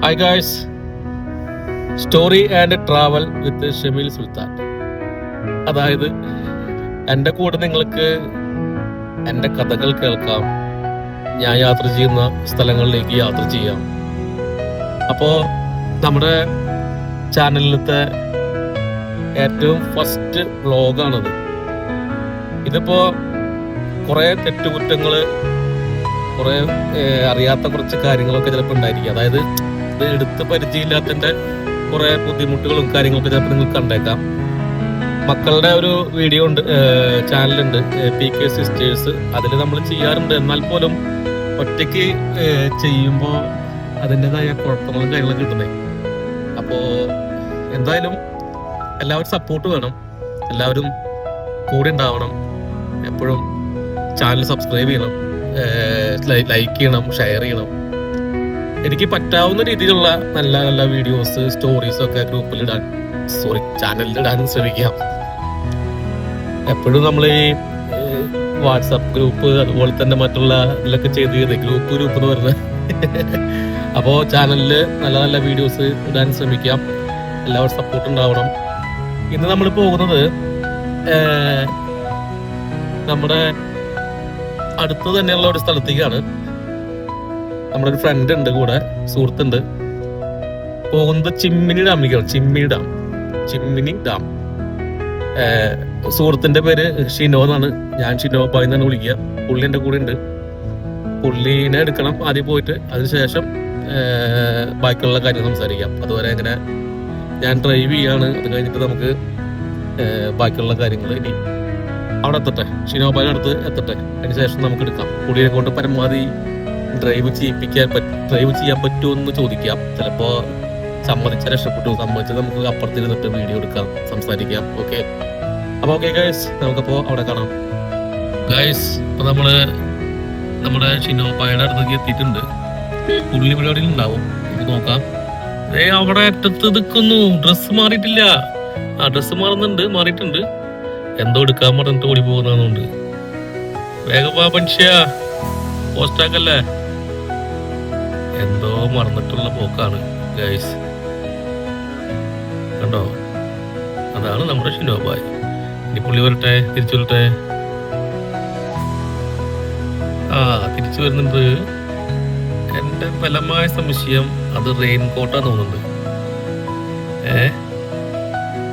Hi guys, story and travel with Shameel Sulthan. അതായത് എൻ്റെ കൂടെ നിങ്ങൾക്ക് എൻ്റെ കഥകൾ കേൾക്കാം, ഞാൻ യാത്ര ചെയ്യുന്ന സ്ഥലങ്ങളിലേക്ക് യാത്ര ചെയ്യാം. അപ്പോൾ നമ്മുടെ ചാനലിലത്തെ ഏറ്റവും ഫസ്റ്റ് വ്ളോഗാണത്. ഇതിപ്പോൾ കുറേ തെറ്റുകുറ്റങ്ങൾ, കുറേ അറിയാത്ത കുറച്ച് കാര്യങ്ങളൊക്കെ ചിലപ്പോൾ ഉണ്ടായിരിക്കും. അതായത് ഇത് എടുത്ത് പരിചയമില്ലാത്തതിൻ്റെ കുറേ ബുദ്ധിമുട്ടുകളും കാര്യങ്ങളൊക്കെ ചിലപ്പോൾ നിങ്ങൾക്ക് കണ്ടേക്കാം. മക്കളുടെ ഒരു വീഡിയോ ഉണ്ട്, ചാനലുണ്ട്, PK സിസ്റ്റേഴ്സ്. അതിൽ നമ്മൾ ചെയ്യാറുണ്ട്. എന്നാൽ പോലും ഒറ്റയ്ക്ക് ചെയ്യുമ്പോൾ അതിൻ്റെതായ കുഴപ്പങ്ങളും കാര്യങ്ങളൊക്കെ കിട്ടുന്നേ. അപ്പോൾ എന്തായാലും എല്ലാവരും സപ്പോർട്ട് വേണം, എല്ലാവരും കൂടെ ഉണ്ടാവണം. എപ്പോഴും ചാനൽ സബ്സ്ക്രൈബ് ചെയ്യണം, ലൈക്ക് ചെയ്യണം, ഷെയർ ചെയ്യണം. എനിക്ക് പറ്റാവുന്ന രീതിയിലുള്ള നല്ല നല്ല വീഡിയോസ്, സ്റ്റോറീസ് ഒക്കെ ഗ്രൂപ്പിലിടാൻ, ചാനലിലിടാനും ശ്രമിക്കാം. എപ്പോഴും നമ്മൾ ഈ വാട്സാപ്പ് ഗ്രൂപ്പ് അതുപോലെ തന്നെ മറ്റുള്ള ഇതിലൊക്കെ ചെയ്ത് ഗ്രൂപ്പ് എന്ന് പറയുന്നത്. അപ്പോൾ ചാനലിൽ നല്ല നല്ല വീഡിയോസ് ഇടാൻ ശ്രമിക്കാം. എല്ലാവരും സപ്പോർട്ട് ഉണ്ടാവണം. ഇന്ന് നമ്മൾ പോകുന്നത് നമ്മുടെ അടുത്ത് തന്നെയുള്ള ഒരു സ്ഥലത്തേക്കാണ്. നമ്മുടെ ഒരു ഫ്രണ്ട് ഉണ്ട്, കൂടെ സുഹൃത്തുണ്ട്. പോകുന്നത് ചിമ്മിനി ഡാമിലേക്കാണ്. ചിമ്മിനി ഡാം. സുഹൃത്തിന്റെ പേര് ഷിനോ എന്നാണ്. ഞാൻ ഷിനോ ബായ് എന്നാണ് വിളിക്കുക. പുള്ളി എൻ്റെ കൂടെ ഉണ്ട്. പുള്ളീനെ എടുക്കണം ആദ്യം പോയിട്ട്, അതിനുശേഷം ബാക്കിയുള്ള കാര്യം സംസാരിക്കാം. അതുവരെ എങ്ങനെ ഞാൻ ഡ്രൈവ് ചെയ്യാണ്. അത് കഴിഞ്ഞിട്ട് നമുക്ക് ബാക്കിയുള്ള കാര്യങ്ങൾ ഇനി അവിടെ എത്തട്ടെ, ഷിനോബായുടെ അടുത്ത് എത്തട്ടെ, അതിനുശേഷം നമുക്ക് എടുക്കാം. പുള്ളിയെ കൊണ്ട് പരമാവധി ഡ്രൈവ് ചെയ്യാൻ പറ്റുമോ എന്ന് ചോദിക്കാം. ചിലപ്പോൾ സമ്മതിച്ച രക്ഷപ്പെട്ടു, സമ്മതിച്ച് നമുക്ക് അപ്പുറത്തിരുന്നിട്ട് വീഡിയോ എടുക്കാം, സംസാരിക്കാം. ഓക്കെ, അപ്പോൾ ഓക്കെ ഗൈസ്, നമുക്കപ്പോൾ അവിടെ കാണാം. ഗൈസ്, ഇപ്പോൾ നമ്മള് നമ്മുടെ ഷിനോബായുടെ അടുത്തേക്ക് എത്തിയിട്ടുണ്ട്. പുള്ളി പരിപാടിയിൽ ഉണ്ടാവും, നമുക്ക് നോക്കാം. അവിടെ അറ്റത്ത് നിൽക്കുന്നു. ഡ്രസ്സ് മാറിയിട്ടില്ല. ഡ്രസ്സ് മാറിയിട്ടുണ്ട്. എന്തോ എടുക്കാൻ പറഞ്ഞിട്ട് ഓടി പോകുന്നുണ്ട്. വേഗം വാ മനുഷ്യ, പോസ്റ്റാക്കല്ലേ. എന്തോ മറന്നിട്ടുള്ള പോക്കാണ് ഗൈസ്. കണ്ടോ, അതാണ് നമ്മുടെ ഷിനോബായ്. ഇനി പുള്ളി വരട്ടെ, തിരിച്ചു വരട്ടെ. തിരിച്ചു വരുന്നുണ്ട്. എന്റെ ബലമായ സംശയം അത് റെയിൻകോട്ടാന്ന് തോന്നുന്നുണ്ട്.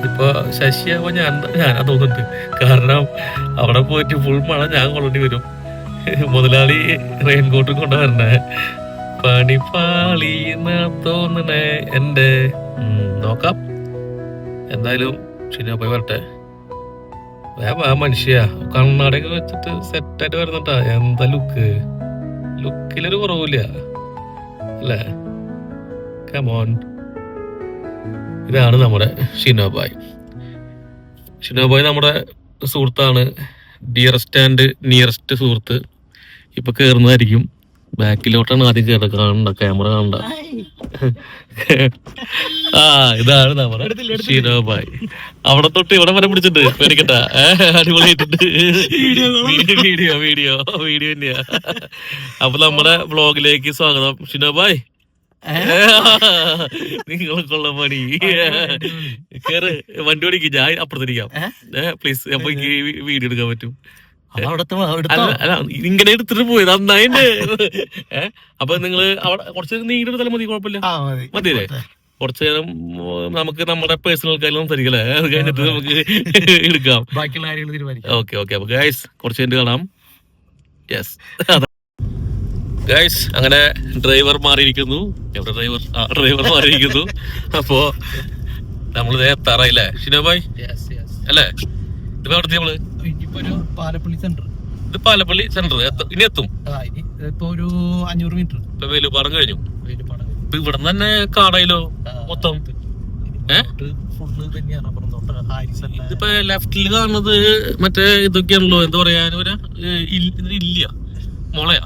ഇപ്പൊ ശശിയാവുമ്പോ ഞാനാ തോന്നുന്നുണ്ട്. കാരണം അവിടെ പോയിട്ട് ഫുൾ മഴ ഞാൻ കൊള്ളേണ്ടി വരും. മുതലാളി റെയിൻകോട്ടും കൊണ്ടുവരണേ. പണിപ്പാളി തോന്നണേ എന്റെ. നോക്കാം, എന്തായാലും ഷിനോ പോയി വരട്ടെ. മനുഷ്യ കണ്ണാടൊക്കെ വെച്ചിട്ട് സെറ്റായിട്ട് വരുന്നുണ്ടാ. എന്താ ലുക്കിലൊരു കുറവില്ല അല്ലേ? കമോൺ, ഇതാണ് നമ്മുടെ ഷിനോബായ്. നമ്മുടെ സുഹൃത്താണ്, ഡിയറസ്റ്റ് ആൻഡ് നിയറസ്റ്റ് സുഹൃത്ത്. ഇപ്പൊ കേറുന്നതായിരിക്കും. ബാക്കിലോട്ടാണ് ആദ്യം കയറുക. കാണണ്ട, ക്യാമറ കാണണ്ട. ഇതാണ് നമ്മുടെ ഷിനോബായ്. അവിടെ തൊട്ട് ഇവിടെ വരെ പിടിച്ചിട്ട് പേടിക്കട്ട. അടിപൊളിയായിട്ടുണ്ട്. വീഡിയോ തന്നെയാ. അപ്പൊ നമ്മുടെ വ്ളോഗിലേക്ക് സ്വാഗതം ഷിനോബായ്. നിങ്ങൾക്കുള്ള പണി കേറ്, വണ്ടി ഓടിക്കും. ഞാൻ അപ്പുറത്തിരിക്കാം പ്ലീസ്. അപ്പൊ എനിക്ക് വീഡിയോ എടുക്കാൻ പറ്റും. അല്ല, ഇങ്ങനെ എടുത്തിട്ട് പോയി നന്നായിട്ട്. അപ്പൊ നിങ്ങള് അവിടെ കുറച്ച് നീങ്ങിട്ട് എടുത്താലും മതി, കുഴപ്പമില്ല. മതിയല്ലേ? കുറച്ചു നേരം നമുക്ക് നമ്മുടെ പേഴ്സണൽ കാര്യം സംസാരിക്കല്ലേ. അത് കഴിഞ്ഞിട്ട് നമുക്ക് എടുക്കാം. ഓക്കെ. അപ്പൊ ഗൈസ്, കുറച്ച് കഴിഞ്ഞ് കാണാം. യെസ് ഗൈസ്, അങ്ങനെ ഡ്രൈവർ മാറിയിരിക്കുന്നു. എവിടെ ഡ്രൈവർ മാറിയിരിക്കുന്നു. അപ്പോ നമ്മളിതേ എത്താറായില്ലേ ഷിനോബായ് അല്ലേ? ഇതിപ്പോ എവിടത്തെ നമ്മള്? പാലപ്പള്ളി സെന്റർ. ഇത് പാലപ്പള്ളി സെന്റർ. ഇനി എത്തും. ഇപ്പൊ ഒരു 500 മീറ്റർ. ഇപ്പൊ വേലുപാടം കഴിഞ്ഞു. ഇപ്പൊ ഇവിടെ തന്നെ കാടായില്ലോ മൊത്തം. ഇതിപ്പോ ലെഫ്റ്റില് കാണുന്നത് മറ്റേ ഇതൊക്കെയാണല്ലോ, എന്താ പറയാ, ഇല്ല മുളയാ.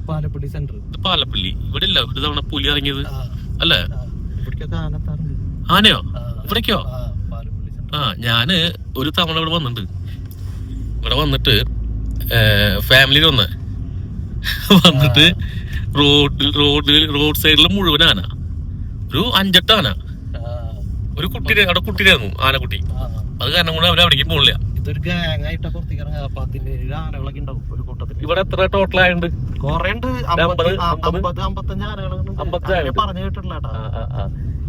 പാലപ്പള്ളി സെന്റർ. പാലപ്പള്ളി ഇവിടെ ഇല്ല. ഒരു തവണ പുലി ഇറങ്ങിയത് അല്ലേ? ആനയോ ഇവിടേക്കോ? ഞാന് ഒരു തവണ ഇവിടെ വന്നിട്ട് ഫാമിലി വന്നിട്ട് റോഡ് സൈഡിൽ മുഴുവൻ ആന, ഒരു 5-8 ആന. ഒരു കുട്ടിയുടെ അവിടെ കുട്ടിയായിരുന്നു ആനക്കുട്ടി. അത് കാരണം കൊണ്ട് അവരവിടേക്ക് പോകില്ല. ഇതൊരു ഗ്യാങ് ആയിട്ട് പുറത്തേക്ക് ഇറങ്ങുക. 17 ആനകളൊക്കെ ഉണ്ടാവും ഒരു കൂട്ടത്തിൽ. ഇവിടെ എത്ര ടോട്ടൽ ആയുണ്ട്? കൊറേ ഉണ്ട്. 50-55 ആനകളുണ്ട് പറഞ്ഞു കേട്ടിട്ടില്ല.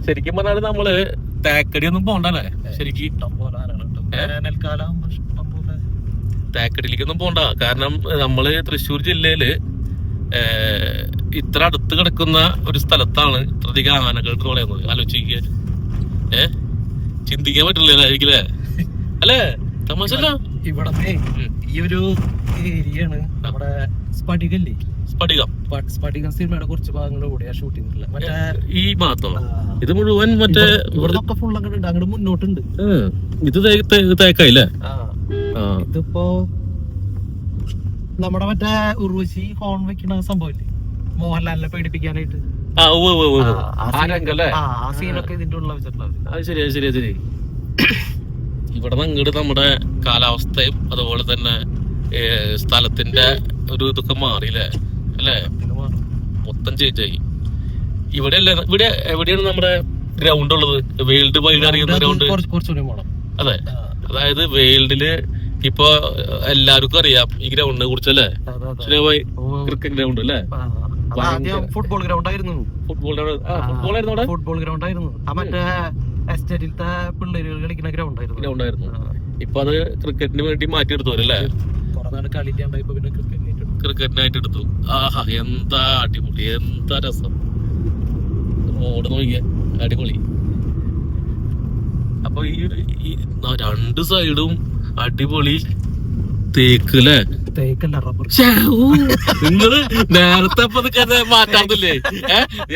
ശരിക്കും പറഞ്ഞാല് നമ്മള് തേക്കടി ഒന്നും പോണ്ടല്ലേ? ശരിക്കും ഇഷ്ടംപോലെ ആനകളുണ്ട്. വേനൽക്കാലം ഇഷ്ടംപോലെ. തേക്കടിയിലേക്കൊന്നും പോണ്ട. കാരണം നമ്മള് തൃശ്ശൂർ ജില്ലയില് ഇത്ര അടുത്ത് കിടക്കുന്ന ഒരു സ്ഥലത്താണ് ഇത്രയധികം ആനകൾ പറയുന്നത്. ആലോചിക്കുക, ചിന്തിക്കാൻ പറ്റില്ലേ അല്ലേ? തമാശല്ല. ഇവിടെ ഈ ഒരു ഏരിയയാണ് നമ്മുടെ സ്ഫടികല്ലേ? സ്ഫടികം സിനിമയുടെ കുറച്ച് ഭാഗങ്ങൾ കൂടെയാ ഷൂട്ട് ചെയ്തിട്ടില്ല. മറ്റേ ഈ ഭാഗത്തോ? ഇത് മുഴുവൻ മറ്റേ ഇവിടുന്നൊക്കെ ഫുൾ അങ്ങോട്ട് ഉണ്ട്, അങ്ങോട്ട് മുന്നോട്ടുണ്ട്. ഇത് തേക്കായില്ലേ? ഇതിപ്പോ നമ്മുടെ മറ്റേ ഉർവശി ഹോൺ വെക്കണ സംഭവമില്ലേ, മോഹൻലാലിനെ പേടിപ്പിക്കാനായിട്ട്. ആ സീനൊക്കെ ഇതിന്റെ ഉള്ള വെച്ചിട്ടുള്ളത്. ശരി. ഇവിടെ അങ്ങോട്ട് നമ്മുടെ കാലാവസ്ഥയും അതുപോലെ തന്നെ സ്ഥലത്തിന്റെ ഒരു ഇതൊക്കെ മാറിയില്ലേ അല്ലേ? മൊത്തം ചേഞ്ചായി. ഇവിടെ എവിടെയാണ് നമ്മുടെ ഗ്രൗണ്ട് ഉള്ളത്? വേൾഡ് വൈഡ് അറിയുന്ന ഗ്രൗണ്ട്. അതെ, അതായത് വേൾഡില് ഇപ്പൊ എല്ലാവർക്കും അറിയാം ഈ ഗ്രൗണ്ടിനെ കുറിച്ചല്ലേ? ക്രിക്കറ്റ് ഗ്രൗണ്ട് അല്ലേ? ഫുട്ബോൾ ഗ്രൗണ്ട് ആയിരുന്നു. ഫുട്ബോൾ ഗ്രൗണ്ട് ആയിരുന്നു. മറ്റേ എസ്റ്റേറ്റിലത്തെ പിള്ളേരുകൾ കളിക്കുന്ന ഗ്രൗണ്ട് ആയിരുന്നു. ഇപ്പൊ അത് ക്രിക്കറ്റിന് വേണ്ടി മാറ്റിയെടുത്തു അല്ലേ? ക്രിക്കറ്റിനായിട്ട് എടുത്തു. ആഹാ, എന്താ അടിപൊളി, എന്താ രസം. റോഡ് നോക്കിയ അടിപൊളി. അപ്പൊ ഈ 2 സൈഡും അടിപൊളി തേക്കല്ലേ? നിങ്ങള് നേരത്തെ മാറ്റാറില്ലേ?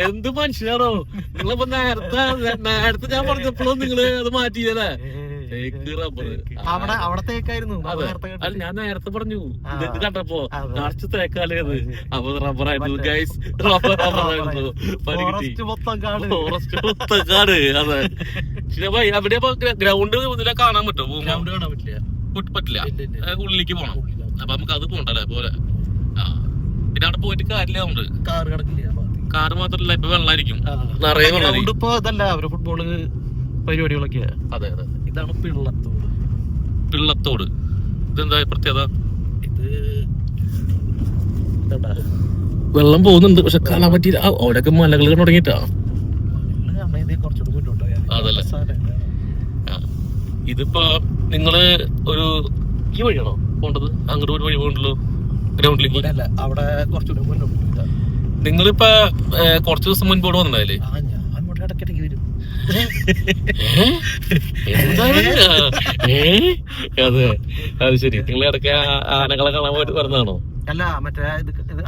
എന്ത് മനുഷ്യനാണോ നിങ്ങളിപ്പോ? നേരത്തെ ഞാൻ പറഞ്ഞപ്പോഴും നിങ്ങള് അത് മാറ്റിയല്ലേ? തേക്ക് റബ്ബർ അവിടെ തേക്കായിരുന്നു. അല്ല, ഞാൻ നേരത്തെ പറഞ്ഞു ഇത് കണ്ടപ്പോ നിറച്ച് തേക്കാലേത്. അപ്പൊ റബ്ബറായിരുന്നു ഗൈസ്, റബ്ബറായിരുന്നു. ഫോറസ്റ്റ് മൊത്തം കാട്. അതെ. ഭായി അവിടെ ഗ്രൗണ്ട് ഇതിലെ കാണാൻ പറ്റുമോ? ഗ്രൗണ്ട് കാണാൻ പറ്റില്ല. ഉള്ളിലേക്ക് പോണം. അപ്പൊ നമുക്ക് അത് പോണ്ടല്ലേ പോലെ. പിന്നെ അവിടെ പോയിട്ട് കാര്യമില്ല. നമ്മള് കാറ് മാത്രല്ല, ഇപ്പൊ വെള്ളമായിരിക്കും, നിറയെ വെള്ളം. ഇപ്പൊ ഇതല്ല അവര് ഫുട്ബോള് പരിപാടികളൊക്കെ. അതെ. ഇതാണ് പിള്ളത്തോട്. ഇതെന്താ പ്രത്യേകത? ഇത് വെള്ളം പോകുന്നുണ്ട് പക്ഷെ കാണാൻ പറ്റിയില്ല. അവിടെയൊക്കെ മലകൾ തുടങ്ങിയിട്ടാ. അതല്ലേ? ഇതിപ്പോ നിങ്ങള് ഒരു ഈ വഴിയാണോ പോണ്ടത്? അങ്ങോട്ട് ഒരു വഴി പോകണ്ടല്ലോ ഗ്രൗണ്ടിലേക്ക്. അവിടെ കുറച്ചുകൂടി മുന്നോട്ട്. നിങ്ങളിപ്പോ കുറച്ചു ദിവസം മുൻപോട് വന്നിട്ടുണ്ടായില്ലേ? ഇടയ്ക്കിടയ്ക്ക് വരും. അതെ, അത് ശരി. നിങ്ങൾ ഇടയ്ക്ക് ആനകളെ കാണാൻ പോയിട്ട് വരുന്നതാണോ? അല്ല, മറ്റേ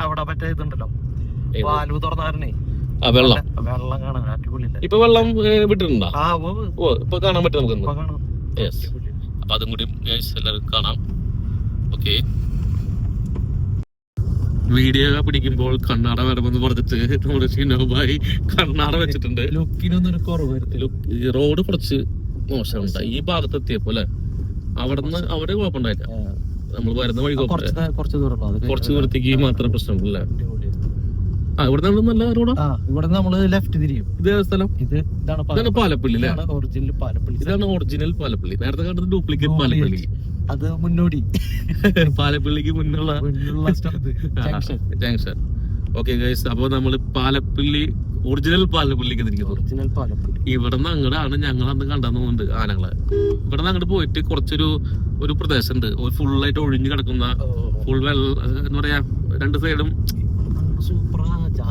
അവിടെ മറ്റേ ഇതുണ്ടല്ലോ, വാൽവ് തുറന്നാരനെ വെള്ളം കാണാൻ അടിപൊളിയല്ലേ? ഇപ്പൊ വെള്ളം വിട്ടിട്ടുണ്ടോ? ഇപ്പൊ കാണാൻ പറ്റും നമുക്ക്. അപ്പൊ അതും കൂടി എല്ലാവരും കാണാം. ഓക്കെ. വീഡിയോ പിടിക്കുമ്പോൾ കണ്ണാട വരമെന്ന് പറഞ്ഞിട്ട് നമ്മുടെ ഷിനോബായി കണ്ണാട വെച്ചിട്ടുണ്ട്. റോഡ് കുറച്ച് മോശമുണ്ട് ഈ ഭാഗത്ത് എത്തിയപ്പോ അല്ലെ? അവിടെ കുഴപ്പമുണ്ടായില്ല. നമ്മൾ വരുന്ന വഴി കുറച്ച് ദൂരത്തേക്ക് മാത്രം പ്രശ്നമില്ല. ഇവിടെ നല്ല റോഡാ. ഇവിടെ നമ്മള് ലെഫ്റ്റ് തിരിയും. ഇത് സ്ഥലം ഇതാണ് പാലപ്പള്ളി അല്ലേ? ഒറിജിനൽ പാലപ്പള്ളി. ഇതാണ് ഒറിജിനൽ പാലപ്പള്ളി. നേരത്തെ കണ്ടത് ഡ്യൂപ്ലിക്കേറ്റ് പാലപ്പള്ളി. അത് മുന്നോടി പാലപ്പള്ളിക്ക് മുന്നുള്ള ജംഗ്ഷൻ. ഓക്കെ ഗൈസ്, അപ്പൊ നമ്മള് പാലപ്പള്ളി ഒറിജിനൽ പാലപ്പള്ളിക്ക് തിരിക്കുന്നു. ഇവിടെ നിന്ന് അങ്ങോട്ടാണ് ഞങ്ങൾ അന്ന് കണ്ടെന്നുണ്ട് ആനകളെ. ഇവിടെ നിന്ന് അങ്ങോട്ട് പോയിട്ട് കുറച്ചൊരു പ്രദേശമുണ്ട്, ഫുള്ളായിട്ട് ഒഴിഞ്ഞു കിടക്കുന്ന, ഫുൾ വെള്ളം എന്താ പറയാ, 2 സൈഡും.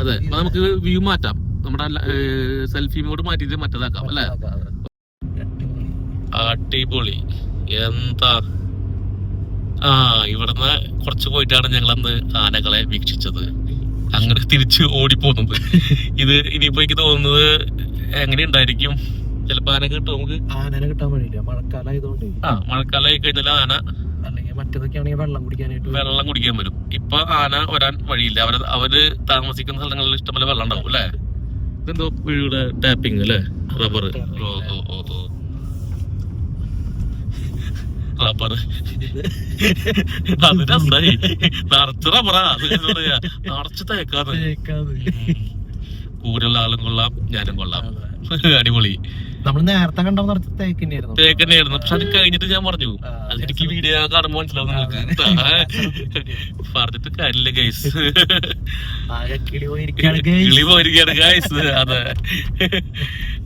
അതെ, അപ്പൊ നമുക്ക് വ്യൂ മാറ്റാം. നമ്മുടെ സെൽഫി മോഡ് മാറ്റിട്ട് മറ്റേതാക്കാം അല്ലെ? അടിപൊളി. എന്താ ഇവിടുന്ന് കുറച്ച് പോയിട്ടാണ് ഞങ്ങൾ അന്ന് ആനകളെ വീക്ഷിച്ചത്. അങ്ങനെ തിരിച്ച് ഓടിപ്പോകുന്നത്. ഇത് ഇനിയിപ്പോ എനിക്ക് തോന്നുന്നത് എങ്ങനെയുണ്ടായിരിക്കും? ചിലപ്പോ ആന കിട്ടും നമുക്ക്. ആനനെ കിട്ടാൻ വഴിയില്ല, മഴക്കാലമായതുകൊണ്ട്. മഴക്കാലമായി കഴിഞ്ഞാൽ ആന അല്ലെങ്കിൽ മറ്റേതൊക്കെയാണെങ്കിൽ വെള്ളം കുടിക്കാൻ വരും. ഇപ്പൊ ആന വരാൻ വഴിയില്ല. അവര് താമസിക്കുന്ന സ്ഥലങ്ങളിൽ ഇഷ്ടംപോലെ വെള്ളം ഉണ്ടാവും അല്ലെ? ഇതെന്തോ വീട് ടാപ്പിംഗ് അല്ലേ? റബ്ബർ. റബ്ബർ അത് രസായി നിറച്ച് റബ്ബറാ അത് എന്താ പറയാ നിറച്ച് തേക്കാന്ന് കൂടെയുള്ള ആളും കൊള്ളാം ഞാനും കൊള്ളാം അടിപൊളി നമ്മള് നേരത്തെ കണ്ട തേക്കന്നെയായിരുന്നു തേക്കന്നെയായിരുന്നു പക്ഷെ അത് കഴിഞ്ഞിട്ട് ഞാൻ പറഞ്ഞു അതെനിക്ക് വീഡിയോ കാണുമ്പോ മനസ്സിലാവും നിങ്ങൾക്ക് പറഞ്ഞിട്ട് കാര്യമില്ല ഗൈസ് കിളി പോയിരിക്കാണ് ഗൈസ് അതെ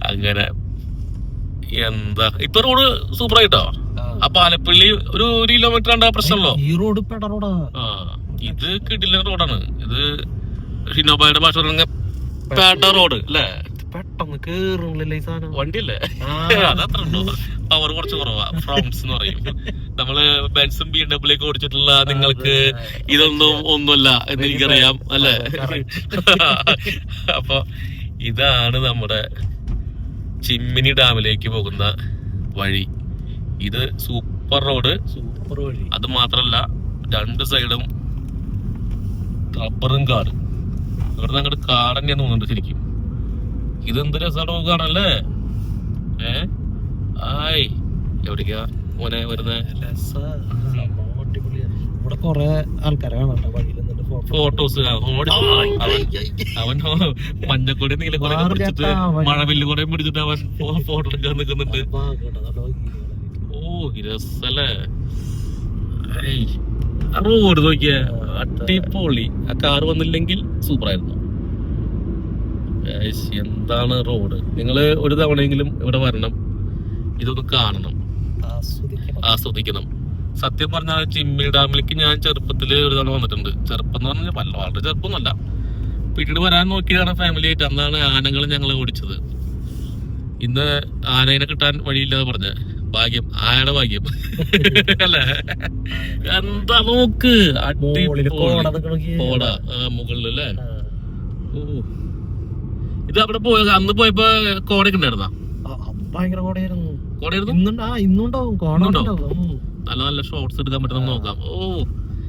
അങ്ങനെ എന്താ ഇപ്പൊ റോഡ് സൂപ്പർ ആയിട്ടോ ആ പാലപ്പള്ളി ഒരു 1 കിലോമീറ്റർ ഉണ്ടാ പ്രശ്നമല്ലോ ഈ റോഡ് പെട റോഡാ ഇത് കിടിലൻ റോഡാണ് ഇത് ഷിനോബായുടെ ഭാഷ പേട്ട റോഡ് അല്ലേ പെട്ടെന്ന് കേറുന്നില്ല ഈ സാധനം വണ്ടിയല്ലേ അതത്ര ഉണ്ടോ പവർ കുറച്ച് കുറവാ ഫ്രോംസ് എന്ന് പറയും നമ്മള് ബെൻസും BMW ഒക്കെ ഓടിച്ചിട്ടുള്ള നിങ്ങൾക്ക് ഇതൊന്നും ഒന്നുമല്ല എന്ന് എനിക്കറിയാം അല്ലേ അപ്പൊ ഇതാണ് നമ്മുടെ ചിമ്മിനി ഡാമിലേക്ക് പോകുന്ന വഴി ഇത് സൂപ്പർ റോഡ് സൂപ്പർ വഴി അത് മാത്രല്ല 2 സൈഡും റബ്ബറും കാട് ഇവിടെ അങ്ങോട്ട് കാട് തന്നെയാന്ന് തോന്നുന്നുണ്ട് ശരിക്കും ഇതെന്ത് രസമാണോ കാണല്ലേ ആയ് എവിടേക്കാ മോനെ വരുന്നേ ഇവിടെ കൊറേ ആൾക്കാരെ കാണാം വഴിയിൽ ഫോട്ടോസ് അവൻ മഞ്ഞക്കൊടി നീലക്കൊടി പിടിച്ചിട്ട് മഴവില്ല് കൊടയും പിടിച്ചിട്ട് അവൻ ഫോട്ടോ എടുക്കാൻ നിൽക്കുന്നുണ്ട് ഓ രസല്ലേ റോഡ് നോക്കിയ അടിപൊളി ആ കാറ് വന്നില്ലെങ്കിൽ സൂപ്പറായിരുന്നു എന്താണ് റോഡ് നിങ്ങള് ഒരു തവണയെങ്കിലും ഇവിടെ വരണം ഇതൊന്ന് കാണണം ആസ്വദിക്കണം സത്യം പറഞ്ഞാൽ ചിമ്മിനി ഡാമിലേക്ക് ഞാൻ ചെറുപ്പത്തില് ഒരു തവണ വന്നിട്ടുണ്ട് ചെറുപ്പം എന്ന് പറഞ്ഞാൽ വളരെ ചെറുപ്പമൊന്നുമല്ല പിന്നീട് വരാൻ നോക്കിയതാണ് ഫാമിലി ആയിട്ട് അന്നാണ് ആനകൾ ഞങ്ങൾ ഓടിച്ചത് ഇന്ന് ആനേനെ കിട്ടാൻ വഴിയില്ലാതെ പറഞ്ഞ ഭാഗ്യം ആനയുടെ ഭാഗ്യം അല്ലേ എന്താ നോക്ക് പോടാ മുകളിലല്ലേ ഓ ഇത് അവിടെ പോയ അന്ന് പോയപ്പോ കോടയൊക്കെ ഉണ്ടായിരുന്നാ ഭയങ്കര കോടയായിരുന്നു നല്ല നല്ല ഷോർട്സ് എടുക്കാൻ പറ്റുന്ന നോക്കാം ഓ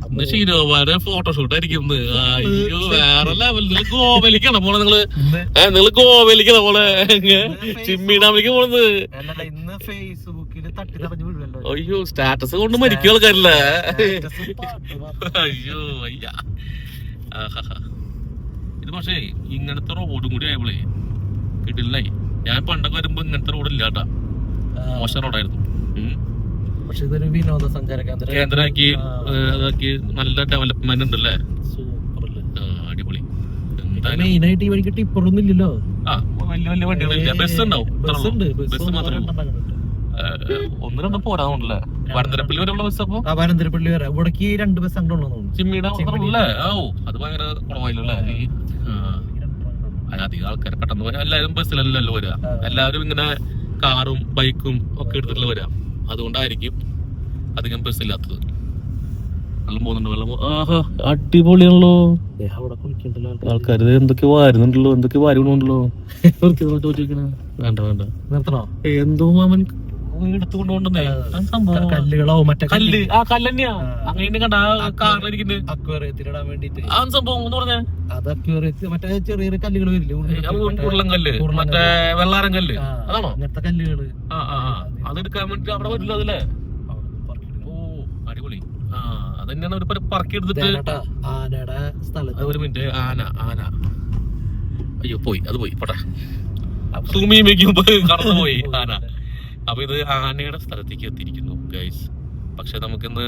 ഇന്ന് ഷീനോമാരുടെ ഫോട്ടോഷൂട്ട് ആയിരിക്കും അയ്യോ വേറെ ലെവലിൽ ഗോവയിലേക്കാണ് പോണെ നിങ്ങള് ഗോവയിലേക്കാണ് പോണെ ചിമ്മിനി ഡാമിലേക്ക് പോണത് അയ്യോ സ്റ്റാറ്റസ് കൊണ്ട് മരിക്കും ആൾക്കാരില്ലേ അയ്യോ അയ്യ ഇത് പക്ഷേ ഇങ്ങനത്തെ റോഡും കൂടി ആയപ്പോളേ കിട്ടില്ലേ ഞാൻ പണ്ടൊക്കെ വരുമ്പോ ഇങ്ങനത്തെ റോഡ് ഇല്ലാട്ടാ മോശം റോഡായിരുന്നു പക്ഷെ ഇതൊരു വിനോദസഞ്ചാര കേന്ദ്രമാക്കി അതാക്കി നല്ല ഡെവലപ്മെന്റ് ഉണ്ട് അല്ലേ അടിപൊളി മെയിനായിട്ട് ഈ വഴിക്ക് ടിപ്പറൊന്നും ഇല്ലല്ലോ വലിയ വലിയ വണ്ടികളില്ല ബസ് ഉണ്ടാവും ബസ് മാത്രമേ ഒന്ന് രണ്ട് പോരാന്നുണ്ടല്ലേ വരന്തരപ്പള്ളി വരെയുള്ള ബസ് അപ്പൊ വരന്തരപ്പള്ളി വരെ ഇവിടേക്ക് 2 ബസ് അങ്ങോട്ട് ചിമ്മിയുടെ ഓ അത് ഭയങ്കര കുറവായില്ലല്ലേ അധികം ആൾക്കാരെ പെട്ടെന്ന് പോരാ എല്ലാവരും ബസ്സിലല്ലല്ലോ വരിക എല്ലാവരും ഇങ്ങനെ കാറും ബൈക്കും ഒക്കെ എടുത്തിട്ടുള്ള വരിക അതുകൊണ്ടായിരിക്കും അധികം ബസ്സില്ലാത്തത് വെള്ളം പോകുന്നുണ്ട് വെള്ളം അടിപൊളിയാണല്ലോ ആൾക്കാർ എന്തൊക്കെ വാരുന്നുണ്ടല്ലോ എന്തൊക്കെ വാരുന്നുണ്ടല്ലോ വേണ്ട വേണ്ട നിർത്തണോ എന്തോ മാമൻ എടുത്തുകൊണ്ടുപോണ്ടേ കല്ലുകളോ മറ്റേ കല്ല് ആ കല്ലെന്നെയാ അങ്ങനെ കണ്ട കാറിലിരിക്കുന്നത് അക്വേറിയത്തിലിടാൻ വേണ്ടിട്ട് ആ സംഭവം എന്ന് പറഞ്ഞേ അത് അക്വേറിയത്തിൽ മറ്റേ ചെറിയ കല്ലുകൾ വരില്ലേ ഉരുളൻകല്ല് മറ്റേ വെള്ളാരം കല്ല് അതാണോ അങ്ങനത്തെ കല്ലുകള് അതെടുക്കാൻ വേണ്ടി അവിടെ വരില്ല അതല്ലേ ഓ അടിപൊളി അതന്നെയാണ് ഒരു പറക്കി എടുത്തിട്ട് ആനയുടെ സ്ഥലത്ത് ഒരു മിനിറ്റ് ആന അയ്യോ പോയി അത് പോയി പോട്ടെ സൂമിയുമ്പോ കടന്നു പോയി ആന അപ്പൊ ഇത് ആനയുടെ സ്ഥലത്തേക്ക് എത്തിയിരിക്കുന്നു ഗൈസ് പക്ഷെ നമുക്കിന്ന്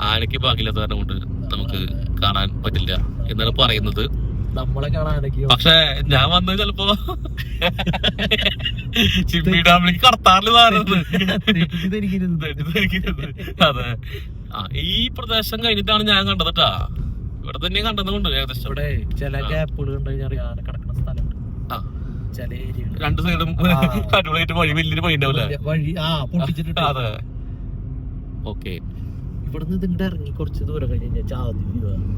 ആനയ്ക്ക് ഭാഗ്യമില്ലാത്ത കാരണം കൊണ്ട് നമുക്ക് കാണാൻ പറ്റില്ല എന്നാണ് പറയുന്നത് നമ്മളെ കാണാനൊക്കെ പക്ഷെ ഞാൻ വന്നത് ചിലപ്പോ ചിമ്മി ഡാമിലേക്ക് കടത്താറില്ല അതെ ഈ പ്രദേശം കഴിഞ്ഞിട്ടാണ് ഞാൻ കണ്ടത് കേട്ടാ ഇവിടെ തന്നെ കണ്ടതുകൊണ്ട് ഏകദേശം ഇവിടെ ചില ഗ്യാപ്പുകൾ കണ്ടു കഴിഞ്ഞാൽ ആന കിടക്കുന്ന സ്ഥലമുണ്ട് ചില ഏരിയ 2 സൈഡും അടിപൊളിയായിട്ട് വഴി വലിയൊരു വഴി ഉണ്ടാവില്ലേ വഴി പൊട്ടിച്ചിട്ടുണ്ട് അതെ ഓക്കെ ഇവിടുന്ന് ഇതിന്റെ ഇറങ്ങി കുറച്ച് ദൂരം കഴിഞ്ഞ് ചാതി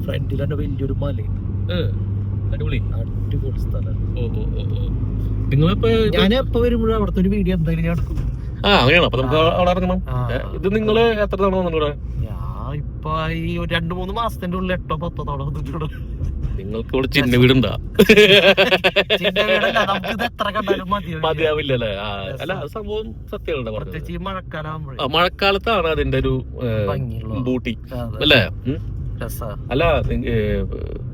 ഫ്രണ്ടിൽ തന്നെ വലിയൊരു മലയുണ്ട് അടിപൊളി അടിപൊളി സ്ഥലം നിങ്ങളിപ്പോ ഞാൻ എപ്പോ വരുമ്പോഴും അവിടുത്തെ ഒരു വീഡിയോ എന്തായാലും ഞാൻ എടുക്കും അങ്ങനെയാണോ അപ്പൊ നമുക്ക് അവിടെ ഇറങ്ങണം ഇത് നിങ്ങള് എത്ര തവണ വന്നിട്ടൂടെ ഞാൻ ഇപ്പൊ ഈ 2-3 മാസത്തിന്റെ ഉള്ളിൽ 8-10 തവണ വന്നിട്ടുണ്ട് നിങ്ങൾക്ക് ഇവിടെ ചിന്ന വീടുണ്ടാ മതിയാവില്ലല്ലേ? അല്ല അത് സംഭവം സത്യമാണ് പറഞ്ഞത്. മഴക്കാലത്താണ് അതിന്റെ ഒരു ബൂട്ടി അല്ലേ? അല്ല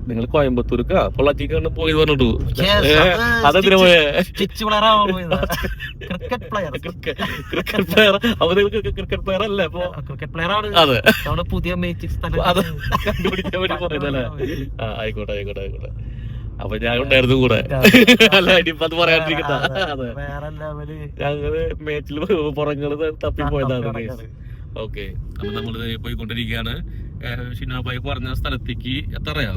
നിങ്ങൾ കോയമ്പത്തൂർക്കാ പൊള്ളാച്ചിക്കാണ് പോയി പറഞ്ഞിട്ടു. അതെന്തിനാ പോയേ? Cricket player. അപ്പൊ നിങ്ങൾക്ക് ക്രിക്കറ്റ് പ്ലെയർ അല്ലേ? അപ്പൊ ക്രിക്കറ്റ് പ്ലെയർ ആണ്. അതെ, പുതിയ അത് കണ്ടുപിടിക്കാൻ വേണ്ടി പോയതല്ലേ? ആയിക്കോട്ടെ ആയിക്കോട്ടെ ആയിക്കോട്ടെ. അപ്പൊ ഞാൻ ഉണ്ടായിരുന്നു കൂടെ. അല്ല ഇനിയിപ്പോ അത് പറയാണ്ടിരിക്കണ്ട. അതെ, ഞങ്ങള് മേച്ചില് പുറങ്ങള് തപ്പിപ്പോയതാണ്. ഓക്കെ, അപ്പൊ നമ്മള് പോയിക്കൊണ്ടിരിക്കുകയാണ്. ഷിനാബായി പറഞ്ഞ സ്ഥലത്തേക്ക് എത്രയാ